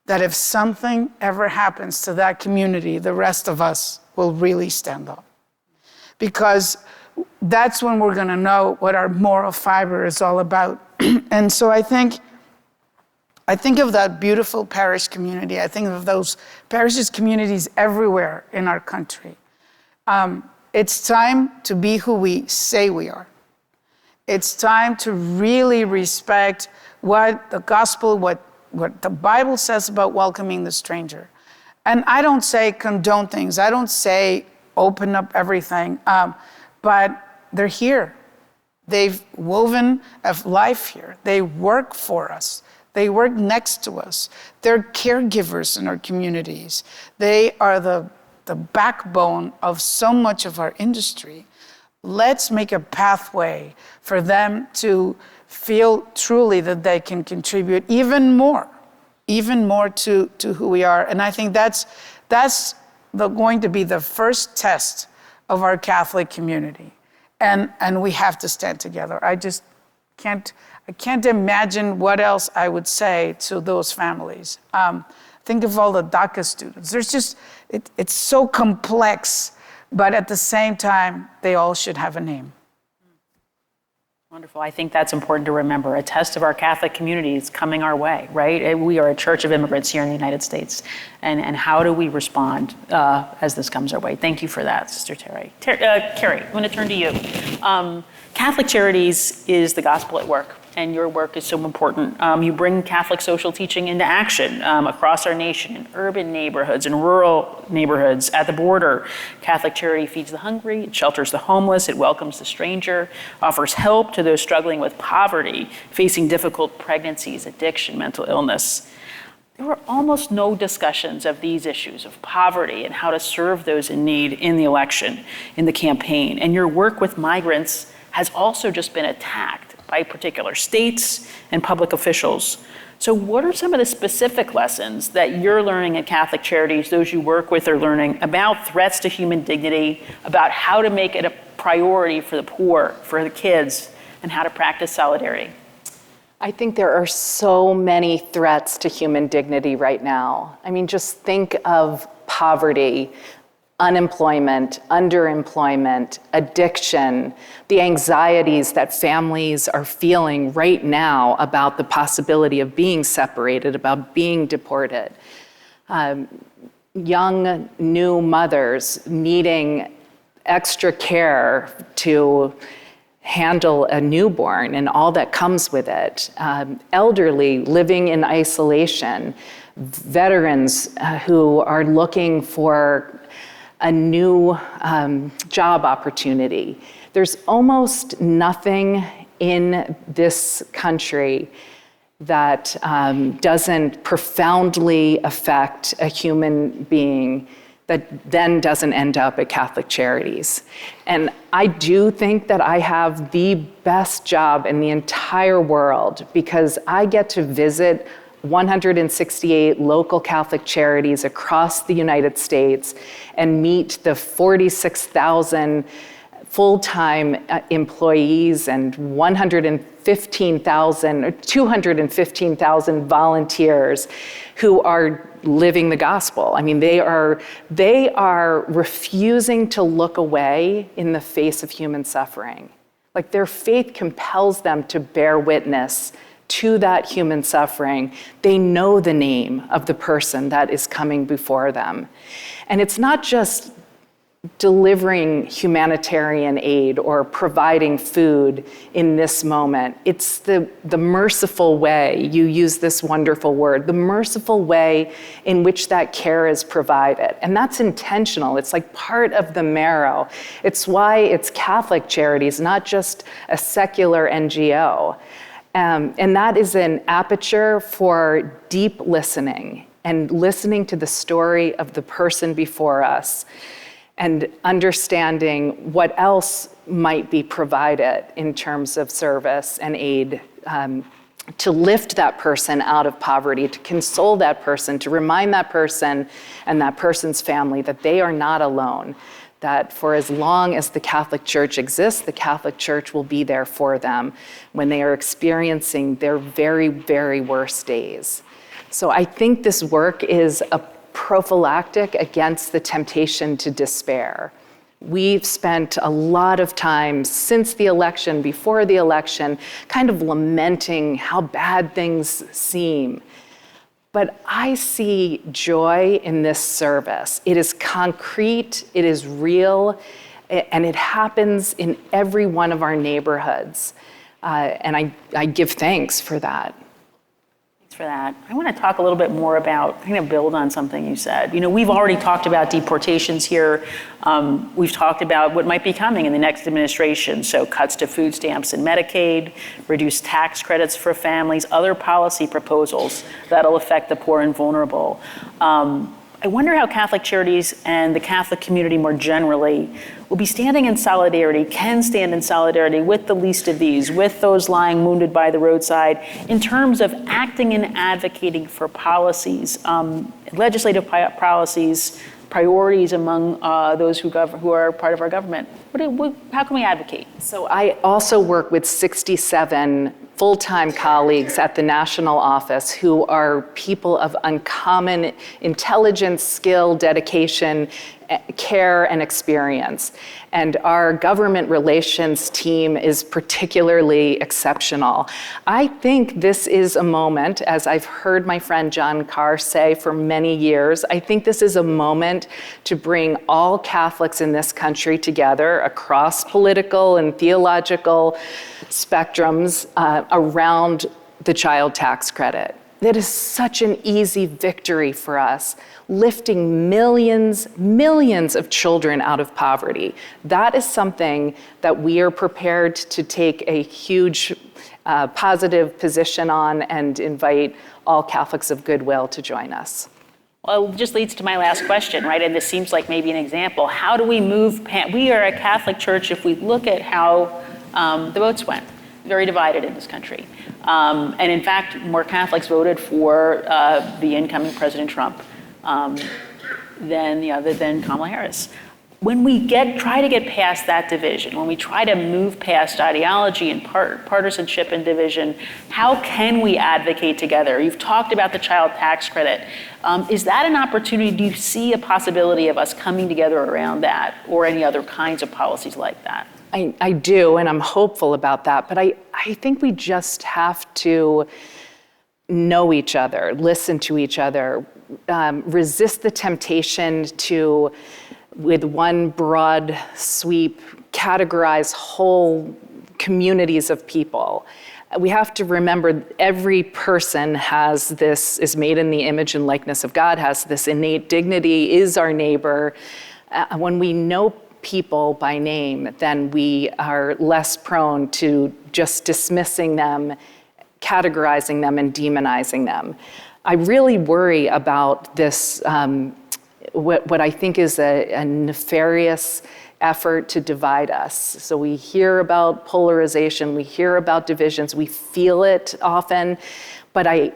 that if something ever happens to that community, the rest of us will really stand up. Because that's when we're going to know what our moral fiber is all about. And so I think of that beautiful parish community. I think of those parishes, communities everywhere in our country. It's time to be who we say we are. It's time to really respect what the gospel, what the Bible says about welcoming the stranger. And I don't say condone things. I don't say open up everything. But they're here. They've woven a life here. They work for us. They work next to us. They're caregivers in our communities. They are the backbone of so much of our industry. Let's make a pathway for them to feel truly that they can contribute even more to who we are. And I think that's going to be the first test of our Catholic community. And we have to stand together. I just can't imagine what else I would say to those families. Think of all the DACA students. There's just, it's so complex, but at the same time, they all should have a name. Wonderful. I think that's important to remember. A test of our Catholic community is coming our way, right? We are a church of immigrants here in the United States. And how do we respond as this comes our way? Thank you for that, Sister Terry. Carrie, I'm going to turn to you. Catholic Charities is the gospel at work, and your work is so important. You bring Catholic social teaching into action across our nation, in urban neighborhoods, in rural neighborhoods, at the border. Catholic Charity feeds the hungry, it shelters the homeless, it welcomes the stranger, offers help to those struggling with poverty, facing difficult pregnancies, addiction, mental illness. There were almost no discussions of these issues of poverty and how to serve those in need in the election, in the campaign. And your work with migrants has also just been attacked by particular states and public officials. So what are some of the specific lessons that you're learning at Catholic Charities, those you work with are learning about threats to human dignity, about how to make it a priority for the poor, for the kids, and how to practice solidarity? I think there are so many threats to human dignity right now. I mean, just think of poverty, unemployment, underemployment, addiction, the anxieties that families are feeling right now about the possibility of being separated, about being deported. Young new mothers needing extra care to handle a newborn and all that comes with it. Elderly living in isolation, veterans who are looking for a new job opportunity. There's almost nothing in this country that doesn't profoundly affect a human being that then doesn't end up at Catholic Charities. And I do think that I have the best job in the entire world because I get to visit 168 local Catholic charities across the United States and meet the 46,000 full-time employees and 115,000 or 215,000 volunteers who are living the gospel. I mean, they are refusing to look away in the face of human suffering. Like their faith compels them to bear witness to that human suffering. They know the name of the person that is coming before them. And it's not just delivering humanitarian aid or providing food in this moment. It's the merciful way, you use this wonderful word, the merciful way in which that care is provided. And that's intentional. It's like part of the marrow. It's why it's Catholic Charities, not just a secular NGO. And that is an aperture for deep listening and listening to the story of the person before us and understanding what else might be provided in terms of service and aid to lift that person out of poverty, to console that person, to remind that person and that person's family that they are not alone, that for as long as the Catholic Church exists, the Catholic Church will be there for them when they are experiencing their very, very worst days. So I think this work is a prophylactic against the temptation to despair. We've spent a lot of time since the election, before the election, kind of lamenting how bad things seem. But I see joy in this service. It is concrete, it is real, and it happens in every one of our neighborhoods. And I give thanks for that. For that. I want to talk a little bit more about, I'm going to build on something you said. You know, we've already talked about deportations here. We've talked about what might be coming in the next administration. So cuts to food stamps and Medicaid, reduced tax credits for families, other policy proposals that'll affect the poor and vulnerable. I wonder how Catholic Charities and the Catholic community more generally will be standing in solidarity, can stand in solidarity with the least of these, with those lying wounded by the roadside, in terms of acting and advocating for policies, legislative policies, priorities among those who are part of our government. How can we advocate? So I also work with 67 full-time colleagues at the national office who are people of uncommon intelligence, skill, dedication, care, and experience. And our government relations team is particularly exceptional. I think this is a moment, as I've heard my friend John Carr say for many years, I think this is a moment to bring all Catholics in this country together across political and theological spectrums around the child tax credit. That is such an easy victory for us, lifting millions of children out of poverty. That is something that we are prepared to take a huge positive position on and invite all Catholics of goodwill to join us. Well, it just leads to my last question, right? And this seems like maybe an example. How do we move? We are a Catholic church, if we look at how the votes went, very divided in this country. And in fact, more Catholics voted for the incoming President Trump than Kamala Harris. When we try to get past that division, when we try to move past ideology and partisanship and division, how can we advocate together? You've talked about the child tax credit. Is that an opportunity? Do you see a possibility of us coming together around that or any other kinds of policies like that? I do, and I'm hopeful about that. But I think we just have to know each other, listen to each other, resist the temptation to, with one broad sweep, categorize whole communities of people. We have to remember every person has this, is made in the image and likeness of God, has this innate dignity, is our neighbor. When we know people by name, then we are less prone to just dismissing them, categorizing them, and demonizing them. I really worry about this, what I think is a nefarious effort to divide us. So we hear about polarization, we hear about divisions, we feel it often, but I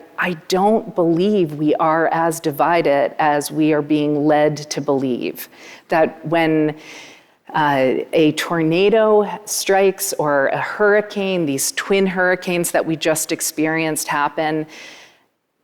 don't believe we are as divided as we are being led to believe. That when a tornado strikes or a hurricane, these twin hurricanes that we just experienced happen,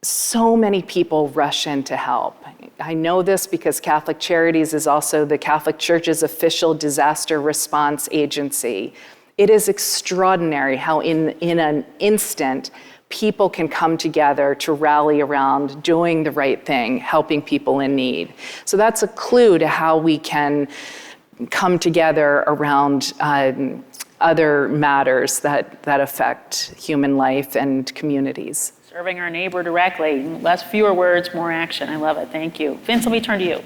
so many people rush in to help. I know this because Catholic Charities is also the Catholic Church's official disaster response agency. It is extraordinary how in an instant, people can come together to rally around doing the right thing, helping people in need. So that's a clue to how we can come together around other matters that affect human life and communities. Serving our neighbor directly, fewer words, more action. I love it. Thank you. Vince, let me turn to you.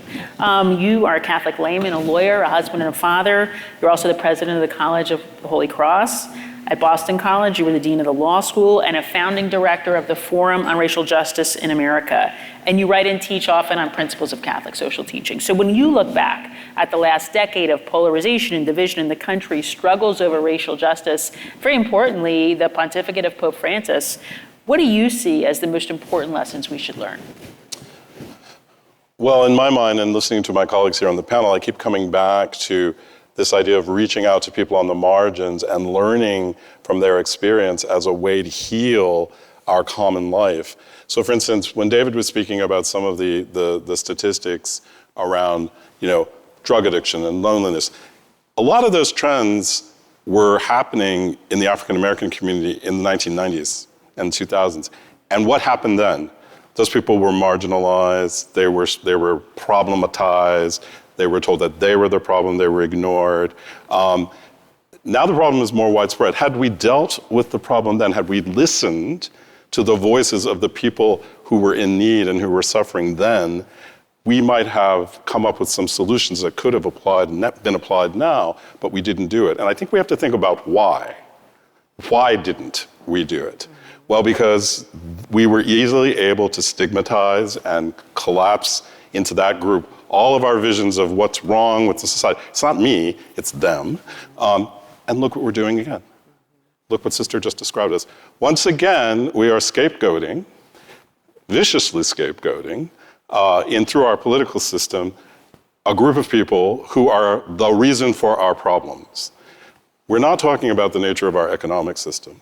You are a Catholic layman, a lawyer, a husband, and a father. You're also the president of the College of the Holy Cross. At Boston College, you were the dean of the law school and a founding director of the Forum on Racial Justice in America. And you write and teach often on principles of Catholic social teaching. So when you look back at the last decade of polarization and division in the country, struggles over racial justice, very importantly, the pontificate of Pope Francis, What do you see as the most important lessons we should learn? Well, in my mind, and listening to my colleagues here on the panel, I keep coming back to this idea of reaching out to people on the margins and learning from their experience as a way to heal our common life. So for instance, when David was speaking about some of the statistics around, drug addiction and loneliness, a lot of those trends were happening in the African American community in the 1990s and 2000s. And what happened then? Those people were marginalized, they were problematized, they were told that they were the problem, they were ignored. Now the problem is more widespread. Had we dealt with the problem then, had we listened to the voices of the people who were in need and who were suffering then, we might have come up with some solutions that could have been applied now, but we didn't do it. And I think we have to think about why. Why didn't we do it? Well, because we were easily able to stigmatize and collapse into that group all of our visions of what's wrong with the society. It's not me, it's them. And look what we're doing again. Look what Sister just described us. Once again, we are scapegoating, viciously scapegoating, through our political system, a group of people who are the reason for our problems. We're not talking about the nature of our economic system.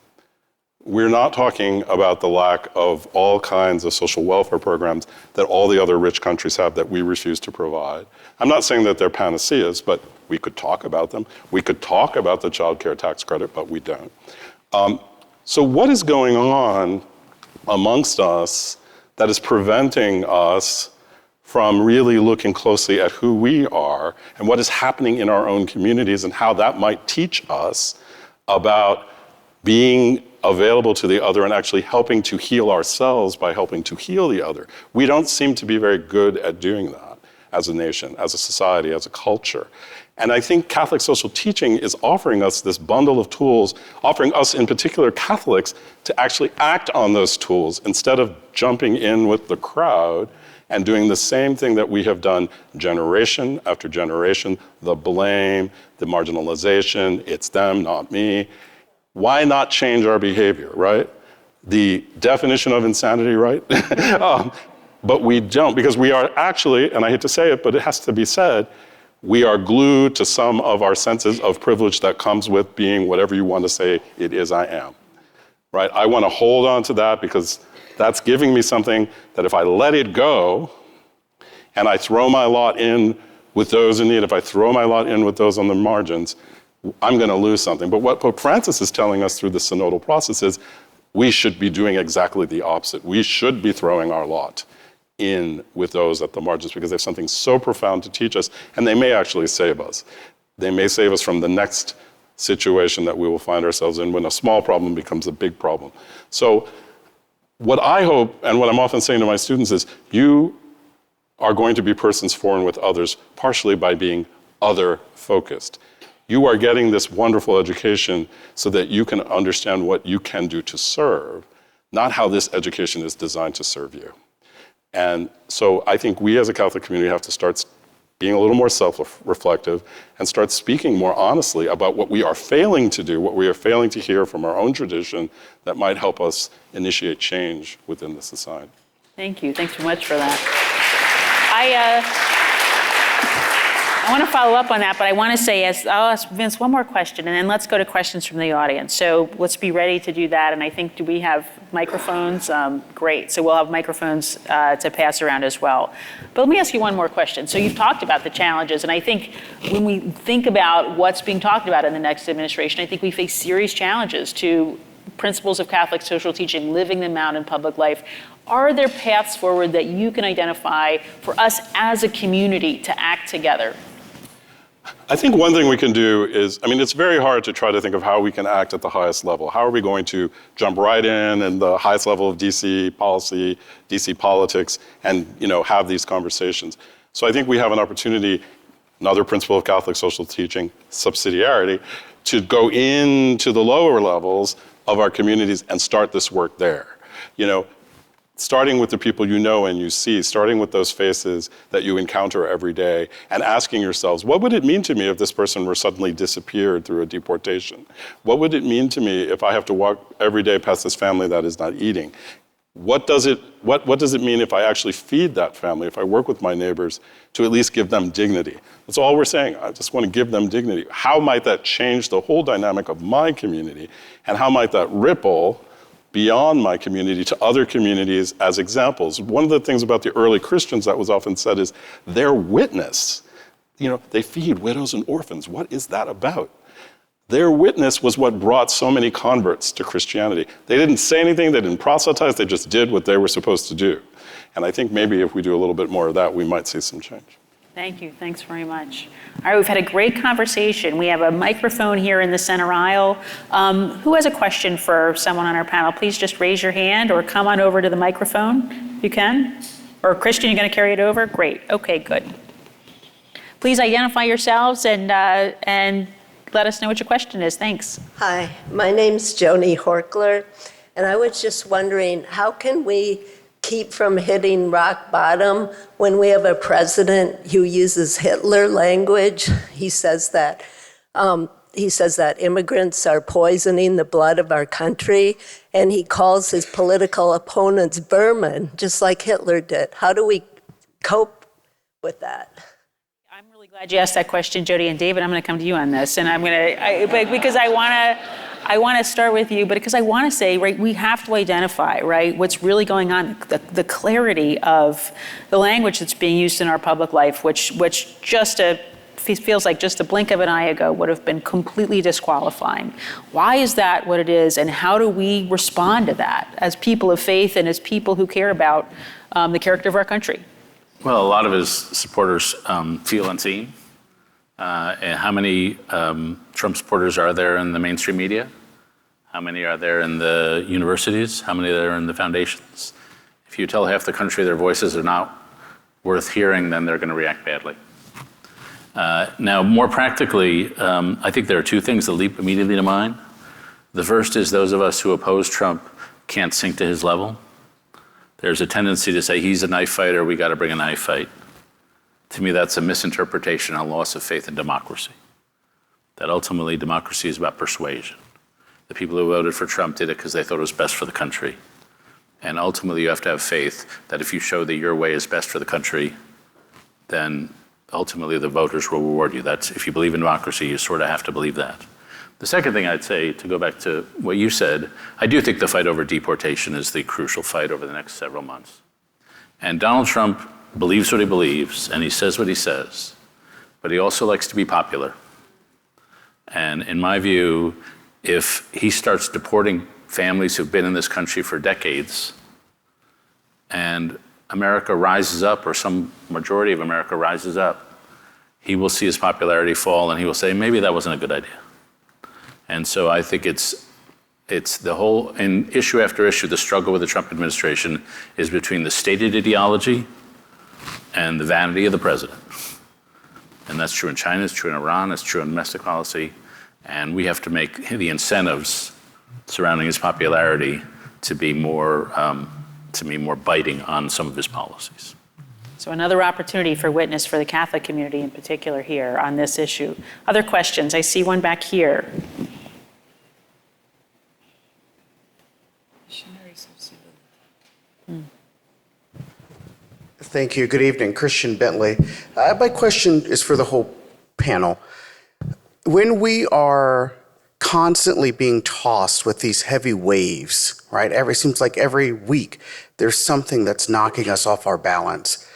We're not talking about the lack of all kinds of social welfare programs that all the other rich countries have that we refuse to provide. I'm not saying that they're panaceas, but we could talk about them. We could talk about the child care tax credit, but we don't. So what is going on amongst us that is preventing us from really looking closely at who we are and what is happening in our own communities and how that might teach us about being available to the other and actually helping to heal ourselves by helping to heal the other? We don't seem to be very good at doing that as a nation, as a society, as a culture. And I think Catholic social teaching is offering us this bundle of tools, offering us in particular Catholics to actually act on those tools instead of jumping in with the crowd and doing the same thing that we have done generation after generation, the blame, the marginalization, it's them, not me. Why not change our behavior, right? The definition of insanity, right? But we don't, because we are actually, and I hate to say it, but it has to be said, we are glued to some of our senses of privilege that comes with being whatever you want to say it is I am, right? I want to hold on to that because that's giving me something that if I let it go and I throw my lot in with those in need, if I throw my lot in with those on the margins, I'm going to lose something. But what Pope Francis is telling us through the synodal process is we should be doing exactly the opposite. We should be throwing our lot in with those at the margins because they have something so profound to teach us, and they may actually save us. They may save us from the next situation that we will find ourselves in when a small problem becomes a big problem. So what I hope, and what I'm often saying to my students is, you are going to be persons for and with others, partially by being other-focused. You are getting this wonderful education so that you can understand what you can do to serve, not how this education is designed to serve you. And so I think we as a Catholic community have to start being a little more self-reflective and start speaking more honestly about what we are failing to do, what we are failing to hear from our own tradition that might help us initiate change within the society. Thank you. Thanks so much for that. I want to follow up on that, but I want to say, I'll ask Vince one more question, and then let's go to questions from the audience. So let's be ready to do that. And I think, do we have microphones? Great. So we'll have microphones to pass around as well. But let me ask you one more question. So you've talked about the challenges, and I think when we think about what's being talked about in the next administration, I think we face serious challenges to principles of Catholic social teaching, living them out in public life. Are there paths forward that you can identify for us as a community to act together? I think one thing we can do is, it's very hard to try to think of how we can act at the highest level. How are we going to jump right in the highest level of DC policy, DC politics, and have these conversations? So I think we have an opportunity, another principle of Catholic social teaching, subsidiarity, to go into the lower levels of our communities and start this work there. starting with the people you know and you see, starting with those faces that you encounter every day, and asking yourselves, what would it mean to me if this person were suddenly disappeared through a deportation? What would it mean to me if I have to walk every day past this family that is not eating? What does it mean if I actually feed that family, if I work with my neighbors to at least give them dignity? That's all we're saying. I just want to give them dignity. How might that change the whole dynamic of my community? And how might that ripple beyond my community to other communities as examples? One of the things about the early Christians that was often said is their witness. They feed widows and orphans. What is that about? Their witness was what brought so many converts to Christianity. They didn't say anything, they didn't proselytize, they just did what they were supposed to do. And I think maybe if we do a little bit more of that, we might see some change. Thank you. Thanks very much. All right, we've had a great conversation. We have a microphone here in the center aisle. Who has a question for someone on our panel? Please just raise your hand or come on over to the microphone if you can. Or Christian, you're going to carry it over? Great. Okay, good. Please identify yourselves and let us know what your question is. Thanks. Hi, my name's Joni Horkler, and I was just wondering, how can we keep from hitting rock bottom when we have a president who uses Hitler language? He says that immigrants are poisoning the blood of our country, and he calls his political opponents vermin, just like Hitler did. How do we cope with that? I'm really glad you asked that question, Jody. And David, I'm going to come to you on this. And because I want to start with you, but because I want to say, right, we have to identify, right, what's really going on, the clarity of the language that's being used in our public life, which just feels like just a blink of an eye ago would have been completely disqualifying. Why is that what it is, and how do we respond to that as people of faith and as people who care about the character of our country? Well, a lot of his supporters feel unseen. And how many Trump supporters are there in the mainstream media? How many are there in the universities? How many are there in the foundations? If you tell half the country their voices are not worth hearing, then they're going to react badly. Now, more practically, I think there are two things that leap immediately to mind. The first is those of us who oppose Trump can't sink to his level. There's a tendency to say he's a knife fighter, we got to bring a knife fight. To me, that's a misinterpretation and a loss of faith in democracy. That ultimately democracy is about persuasion. The people who voted for Trump did it because they thought it was best for the country. And ultimately, you have to have faith that if you show that your way is best for the country, then ultimately the voters will reward you. That's, if you believe in democracy, you sort of have to believe that. The second thing I'd say, to go back to what you said, I do think the fight over deportation is the crucial fight over the next several months. And Donald Trump believes what he believes, and he says what he says, but he also likes to be popular. And in my view, if he starts deporting families who've been in this country for decades, and America rises up, or some majority of America rises up, he will see his popularity fall, and he will say, maybe that wasn't a good idea. And so I think it's the whole, in issue after issue, the struggle with the Trump administration is between the stated ideology and the vanity of the president. And that's true in China, it's true in Iran, it's true in domestic policy. And we have to make the incentives surrounding his popularity to be more biting on some of his policies. So another opportunity for witness for the Catholic community in particular here on this issue. Other questions? I see one back here. Thank you. Good evening. Christian Bentley. My question is for the whole panel. When we are constantly being tossed with these heavy waves, right? Seems like every week there's something that's knocking us off our balance.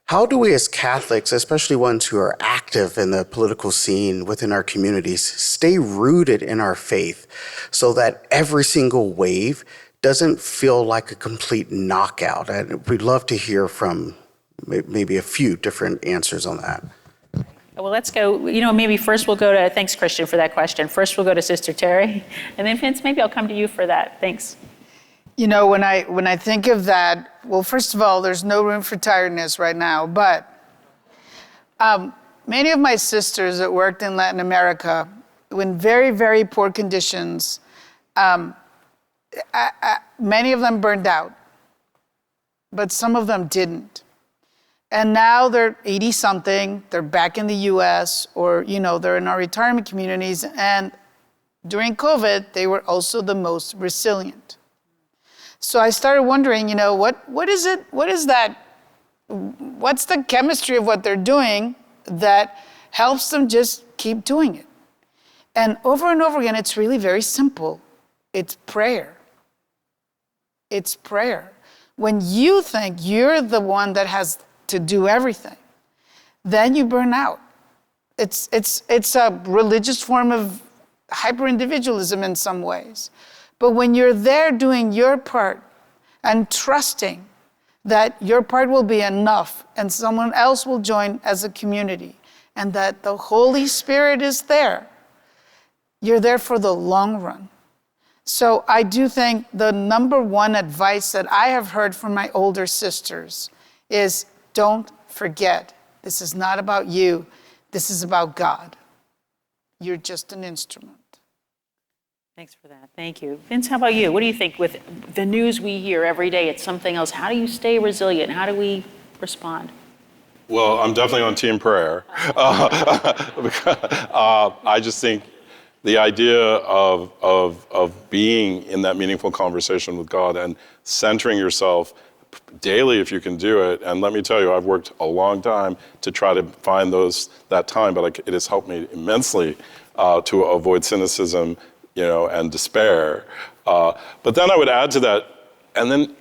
How do we as Catholics, especially ones who are active in the political scene within our communities, stay rooted in our faith so that every single wave doesn't feel like a complete knockout? And we'd love to hear from maybe a few different answers on that. Well, let's go, maybe first we'll go to, thanks, Christian, for that question. First we'll go to Sister Terry, and then Vince, maybe I'll come to you for that. Thanks. When I think of that, well, first of all, there's no room for tiredness right now, but many of my sisters that worked in Latin America in very, very poor conditions, many of them burned out. but some of them didn't. And now they're 80-something, they're back in the US, or they're in our retirement communities, and during COVID, they were also the most resilient. So I started wondering, what is that? What's the chemistry of what they're doing that helps them just keep doing it? And over again, it's really very simple. It's prayer. It's prayer. When you think you're the one that has to do everything, then you burn out. It's a religious form of hyper-individualism in some ways. But when you're there doing your part and trusting that your part will be enough and someone else will join as a community, and that the Holy Spirit is there, you're there for the long run. So I do think the number one advice that I have heard from my older sisters is, don't forget, this is not about you, this is about God. You're just an instrument. Thanks for that. Thank you. Vince, how about you? What do you think with the news we hear every day? It's something else. How do you stay resilient? How do we respond? Well, I'm definitely on team prayer. I just think the idea of being in that meaningful conversation with God and centering yourself daily if you can do it. And let me tell you, I've worked a long time to try to find that time, but it has helped me immensely to avoid cynicism, and despair. But then I would add to that, and then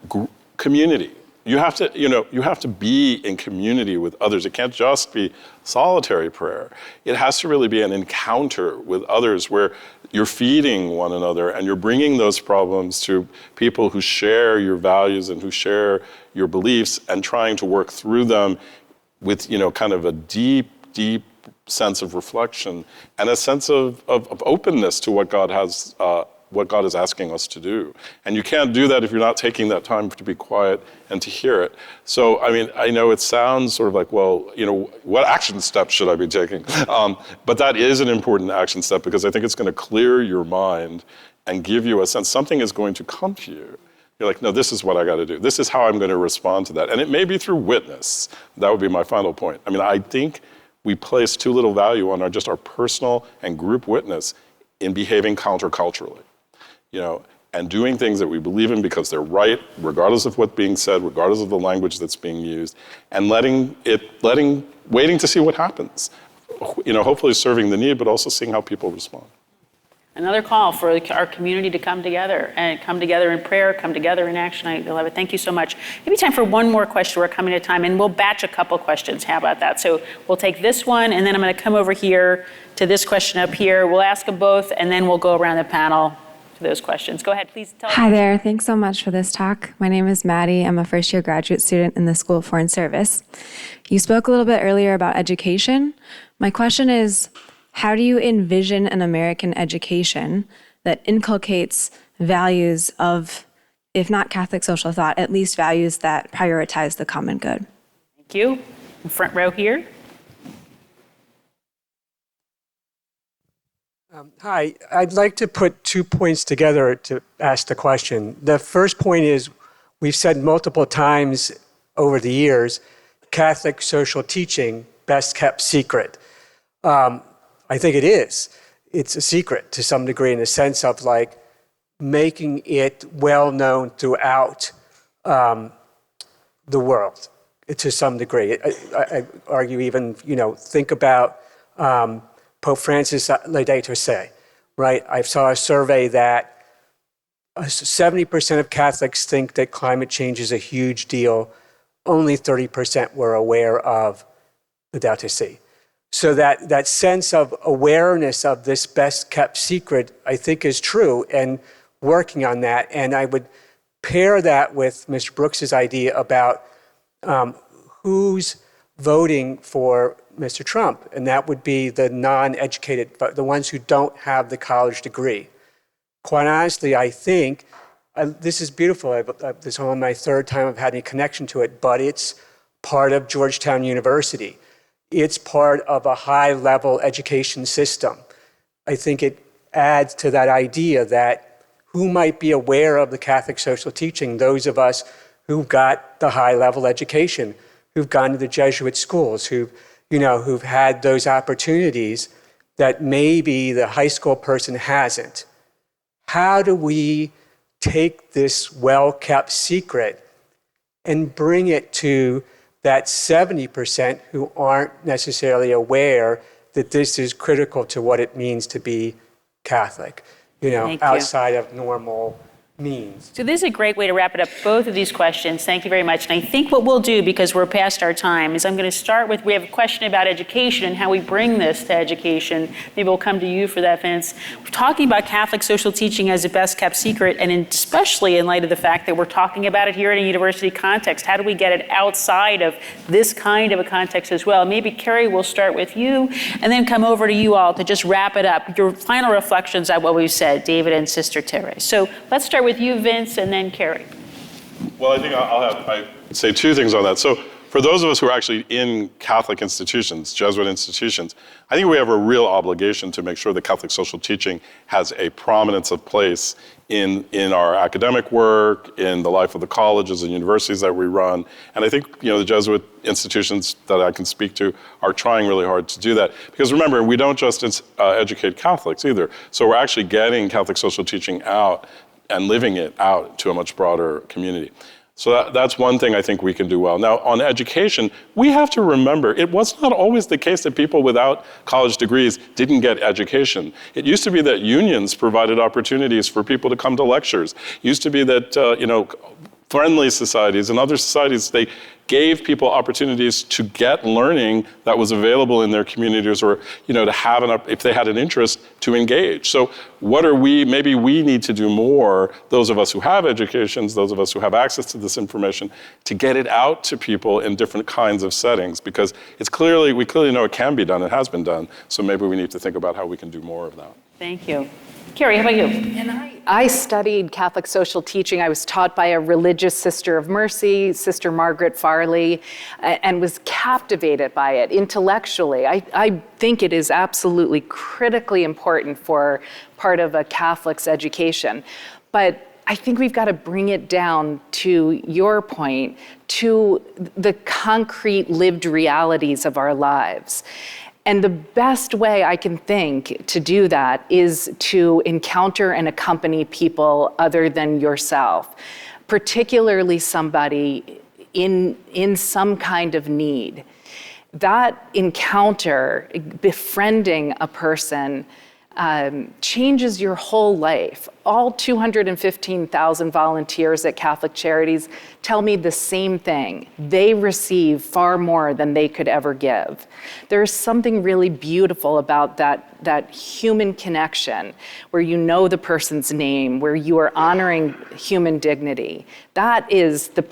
community. You have to be in community with others. It can't just be solitary prayer. It has to really be an encounter with others where you're feeding one another and you're bringing those problems to people who share your values and who share your beliefs and trying to work through them with, kind of a deep, deep sense of reflection and a sense of openness to what God is asking us to do. And you can't do that if you're not taking that time to be quiet and to hear it. So, I know it sounds sort of like, well, what action steps should I be taking? But that is an important action step because I think it's going to clear your mind and give you a sense something is going to come to you. You're like, no, this is what I got to do. This is how I'm going to respond to that. And it may be through witness. That would be my final point. I think we place too little value on our personal and group witness in behaving counterculturally. And doing things that we believe in because they're right, regardless of what's being said, regardless of the language that's being used, and waiting to see what happens. Hopefully serving the need, but also seeing how people respond. Another call for our community to come together in prayer, come together in action. I love it. Thank you so much. Maybe time for one more question. We're coming to time, and we'll batch a couple questions. How about that? So we'll take this one, and then I'm going to come over here to this question up here. We'll ask them both, and then we'll go around the panel to those questions. Go ahead, please tell us. Hi there. Thanks so much for this talk. My name is Maddie. I'm a first-year graduate student in the School of Foreign Service. You spoke a little bit earlier about education. My question is, how do you envision an American education that inculcates values of, if not Catholic social thought, at least values that prioritize the common good? Thank you. In front row here. Hi, I'd like to put 2 points together to ask the question. The first point is, we've said multiple times over the years, Catholic social teaching, best kept secret. I think it is. It's a secret to some degree in the sense of making it well known throughout the world to some degree. I argue even, think about Pope Francis Laudato Si, right? I saw a survey that 70% of Catholics think that climate change is a huge deal. Only 30% were aware of Laudato Si. So that sense of awareness of this best kept secret, I think is true, and working on that. And I would pair that with Mr. Brooks's idea about who's voting for Mr. Trump, and that would be the non-educated, the ones who don't have the college degree. Quite honestly, I think, this is beautiful, this is only my third time I've had any connection to it, but it's part of Georgetown University. It's part of a high-level education system. I think it adds to that idea that who might be aware of the Catholic social teaching, those of us who got the high level education, who've gone to the Jesuit schools, who've had those opportunities that maybe the high school person hasn't. How do we take this well-kept secret and bring it to that 70% who aren't necessarily aware that this is critical to what it means to be Catholic, Thank you. outside of normal means? So this is a great way to wrap it up, both of these questions. Thank you very much. And I think what we'll do, because we're past our time, is I'm going to start with, we have a question about education and how we bring this to education. Maybe we'll come to you for that, Vince. We're talking about Catholic social teaching as a best-kept secret, and especially in light of the fact that we're talking about it here in a university context. How do we get it outside of this kind of a context as well? Maybe, Carrie, we'll start with you, and then come over to you all to just wrap it up. Your final reflections on what we've said, David and Sister Therese. So let's start with you, Vince, and then Carrie. Well, I think I'd say two things on that. So for those of us who are actually in Catholic institutions, Jesuit institutions, I think we have a real obligation to make sure that Catholic social teaching has a prominence of place in our academic work, in the life of the colleges and universities that we run. And I think, the Jesuit institutions that I can speak to are trying really hard to do that. Because remember, we don't just educate Catholics either. So we're actually getting Catholic social teaching out and living it out to a much broader community. So that's one thing I think we can do well. Now, on education, we have to remember, it was not always the case that people without college degrees didn't get education. It used to be that unions provided opportunities for people to come to lectures. It used to be that, friendly societies and other societies, they gave people opportunities to get learning that was available in their communities, or, to have if they had an interest, to engage. So maybe we need to do more, those of us who have educations, those of us who have access to this information, to get it out to people in different kinds of settings, because we clearly know it can be done, it has been done, so maybe we need to think about how we can do more of that. Thank you. Carrie, how about you? And I studied Catholic social teaching. I was taught by a religious Sister of Mercy, Sister Margaret Farley, and was captivated by it intellectually. I think it is absolutely critically important for part of a Catholic's education. But I think we've got to bring it down, to your point, to the concrete lived realities of our lives. And the best way I can think to do that is to encounter and accompany people other than yourself, particularly somebody in some kind of need. That encounter, befriending a person, changes your whole life. All 215,000 volunteers at Catholic Charities tell me the same thing. They receive far more than they could ever give. There's something really beautiful about that human connection, where you know the person's name, where you are honoring human dignity. That is the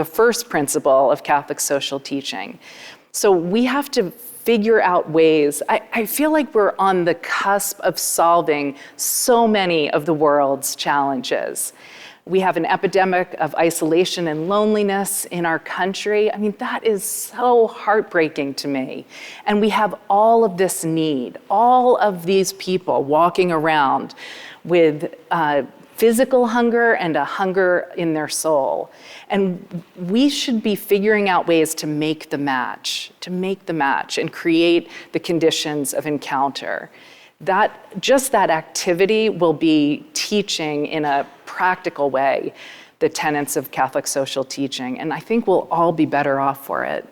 first principle of Catholic social teaching. So we have to figure out ways. I feel like we're on the cusp of solving so many of the world's challenges. We have an epidemic of isolation and loneliness in our country. I mean, that is so heartbreaking to me. And we have all of this need, all of these people walking around with physical hunger and a hunger in their soul. And we should be figuring out ways to make the match and create the conditions of encounter. Just that activity will be teaching in a practical way the tenets of Catholic social teaching. And I think we'll all be better off for it.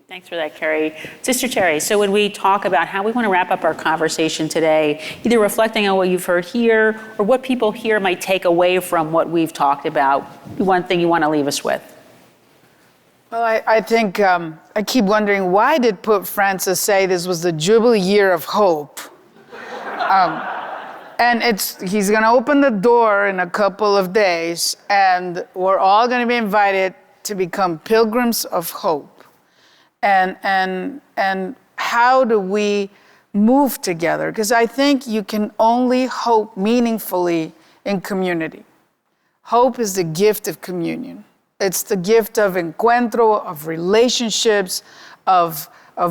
Thanks for that, Carrie. Sister Terry, so when we talk about how we want to wrap up our conversation today, either reflecting on what you've heard here or what people here might take away from what we've talked about, one thing you want to leave us with? Well, I think I keep wondering, why did Pope Francis say this was the Jubilee year of hope? And he's going to open the door in a couple of days, and we're all going to be invited to become pilgrims of hope. And how do we move together? Because I think you can only hope meaningfully in community. Hope is the gift of communion. It's the gift of encuentro, of relationships, of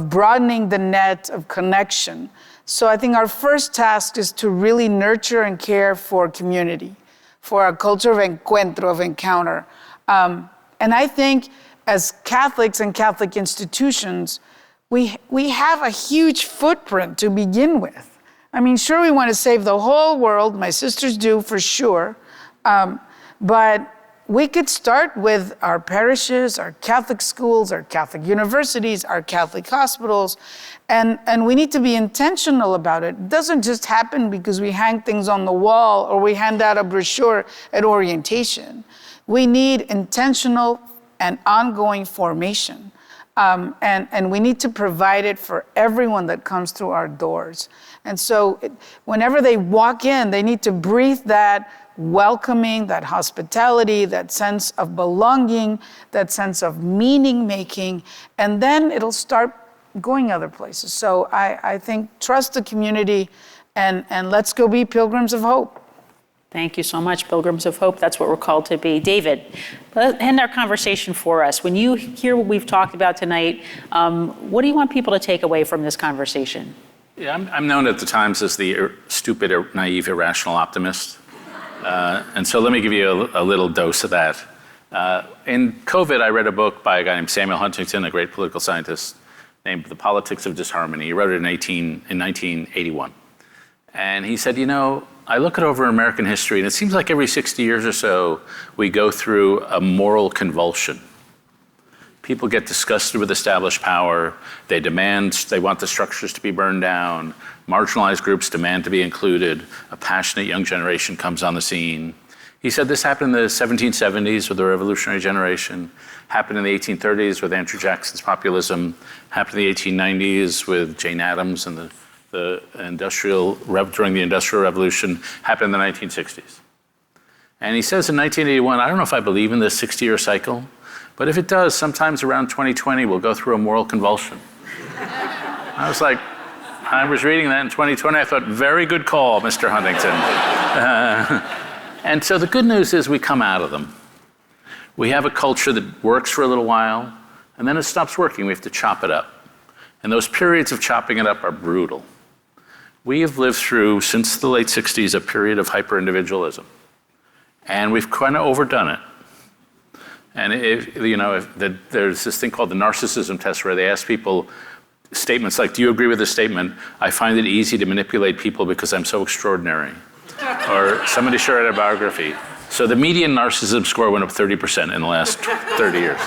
broadening the net of connection. So I think our first task is to really nurture and care for community, for a culture of encuentro, of encounter. And I think as Catholics and Catholic institutions, we have a huge footprint to begin with. I mean, sure, we want to save the whole world. My sisters do, for sure. But we could start with our parishes, our Catholic schools, our Catholic universities, our Catholic hospitals, and we need to be intentional about it. It doesn't just happen because we hang things on the wall or we hand out a brochure at orientation. We need intentional and ongoing formation. And we need to provide it for everyone that comes through our doors. And so whenever they walk in, they need to breathe that welcoming, that hospitality, that sense of belonging, that sense of meaning making, and then it'll start going other places. So I think trust the community and let's go be pilgrims of hope. Thank you so much, Pilgrims of Hope. That's what we're called to be. David, end our conversation for us. When you hear what we've talked about tonight, what do you want people to take away from this conversation? Yeah, I'm known at the Times as the stupid, naive, irrational optimist. And so let me give you a little dose of that. In COVID, I read a book by a guy named Samuel Huntington, a great political scientist, named The Politics of Disharmony. He wrote it in 1981. And he said, I look at over American history, and it seems like every 60 years or so, we go through a moral convulsion. People get disgusted with established power. They want the structures to be burned down. Marginalized groups demand to be included. A passionate young generation comes on the scene. He said this happened in the 1770s with the revolutionary generation, happened in the 1830s with Andrew Jackson's populism, happened in the 1890s with Jane Addams and during the Industrial Revolution, happened in the 1960s. And he says in 1981, I don't know if I believe in this 60-year cycle, but if it does, sometimes around 2020, we'll go through a moral convulsion. I was reading that in 2020, I thought, very good call, Mr. Huntington. And so the good news is we come out of them. We have a culture that works for a little while, and then it stops working. We have to chop it up. And those periods of chopping it up are brutal. We have lived through, since the late 60s, a period of hyper-individualism. And we've kind of overdone it. And there's this thing called the narcissism test where they ask people statements like, do you agree with this statement? I find it easy to manipulate people because I'm so extraordinary. Or somebody shared a biography. So the median narcissism score went up 30% in the last 30 years.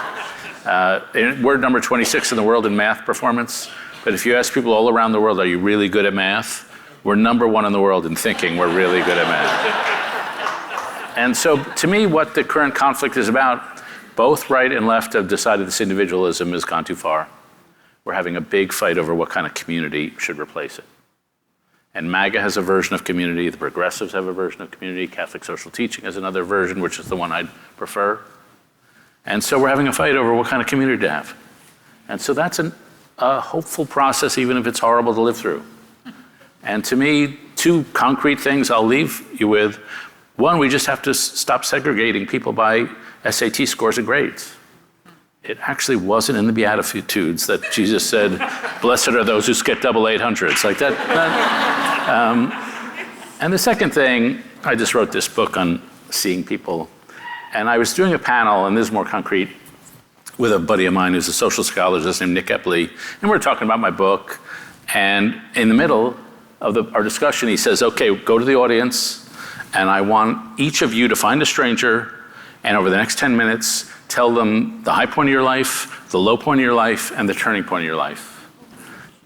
We're number 26 in the world in math performance. But if you ask people all around the world, are you really good at math? We're number one in the world in thinking we're really good at math. And so to me, what the current conflict is about, both right and left have decided this individualism has gone too far. We're having a big fight over what kind of community should replace it. And MAGA has a version of community, the progressives have a version of community, Catholic social teaching has another version, which is the one I'd prefer. And so we're having a fight over what kind of community to have. And so that's a hopeful process, even if it's horrible to live through. And to me, two concrete things I'll leave you with. One, we just have to stop segregating people by SAT scores and grades. It actually wasn't in the Beatitudes that Jesus said, blessed are those who skip double 800s. Like that. And the second thing, I just wrote this book on seeing people. And I was doing a panel, and this is more concrete, with a buddy of mine who's a social psychologist named Nick Epley. And we were talking about my book. And in the middle of our discussion, he says, okay, go to the audience, and I want each of you to find a stranger, and over the next 10 minutes, tell them the high point of your life, the low point of your life, and the turning point of your life.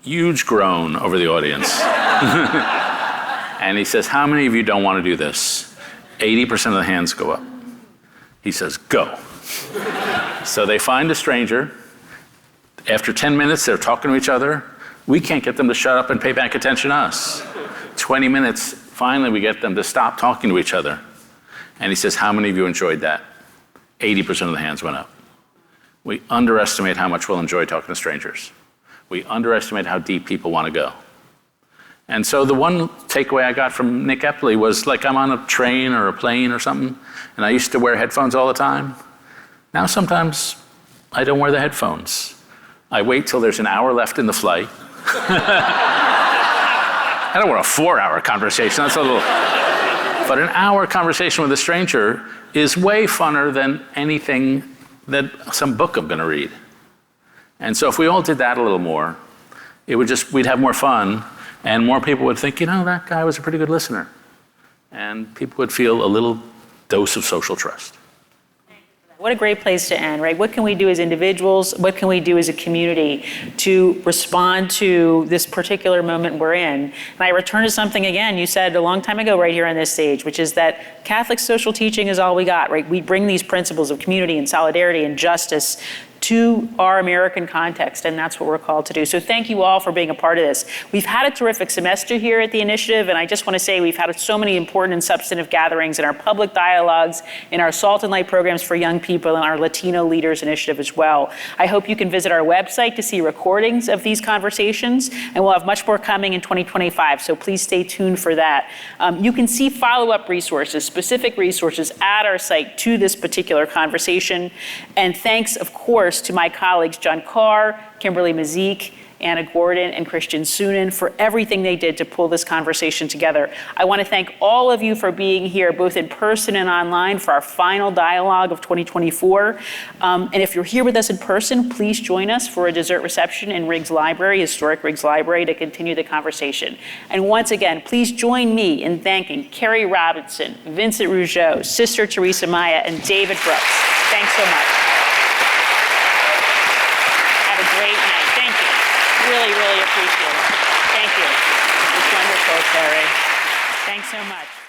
Huge groan over the audience. And he says, how many of you don't want to do this? 80% of the hands go up. He says, go. So they find a stranger. After 10 minutes, they're talking to each other. We can't get them to shut up and pay back attention to us. 20 minutes, finally we get them to stop talking to each other. And he says, how many of you enjoyed that? 80% of the hands went up. We underestimate how much we'll enjoy talking to strangers. We underestimate how deep people want to go. And so the one takeaway I got from Nick Epley was like I'm on a train or a plane or something, and I used to wear headphones all the time. Now sometimes I don't wear the headphones. I wait till there's an hour left in the flight. I don't want a 4-hour conversation, that's a little... But an hour conversation with a stranger is way funner than anything that some book I'm going to read. And so if we all did that a little more, we'd have more fun, and more people would think, that guy was a pretty good listener. And people would feel a little dose of social trust. What a great place to end, right? What can we do as individuals? What can we do as a community to respond to this particular moment we're in? And I return to something again you said a long time ago right here on this stage, which is that Catholic social teaching is all we got, right? We bring these principles of community and solidarity and justice to our American context, and that's what we're called to do. So thank you all for being a part of this. We've had a terrific semester here at the Initiative, and I just want to say we've had so many important and substantive gatherings in our public dialogues, in our Salt and Light programs for young people, and our Latino Leaders Initiative as well. I hope you can visit our website to see recordings of these conversations, and we'll have much more coming in 2025, so please stay tuned for that. You can see follow-up resources, specific resources at our site to this particular conversation, and thanks, of course, to my colleagues John Carr, Kimberly Mazik, Anna Gordon, and Christian Sunin for everything they did to pull this conversation together. I want to thank all of you for being here, both in person and online, for our final dialogue of 2024. And if you're here with us in person, please join us for a dessert reception in Riggs Library, historic Riggs Library, to continue the conversation. And once again, please join me in thanking Kerry Robinson, Vincent Rougeau, Sister Teresa Maya, and David Brooks. Thanks so much. Great night. Thank you. Really, really appreciate it. Thank you. It's wonderful, Terry. Thanks so much.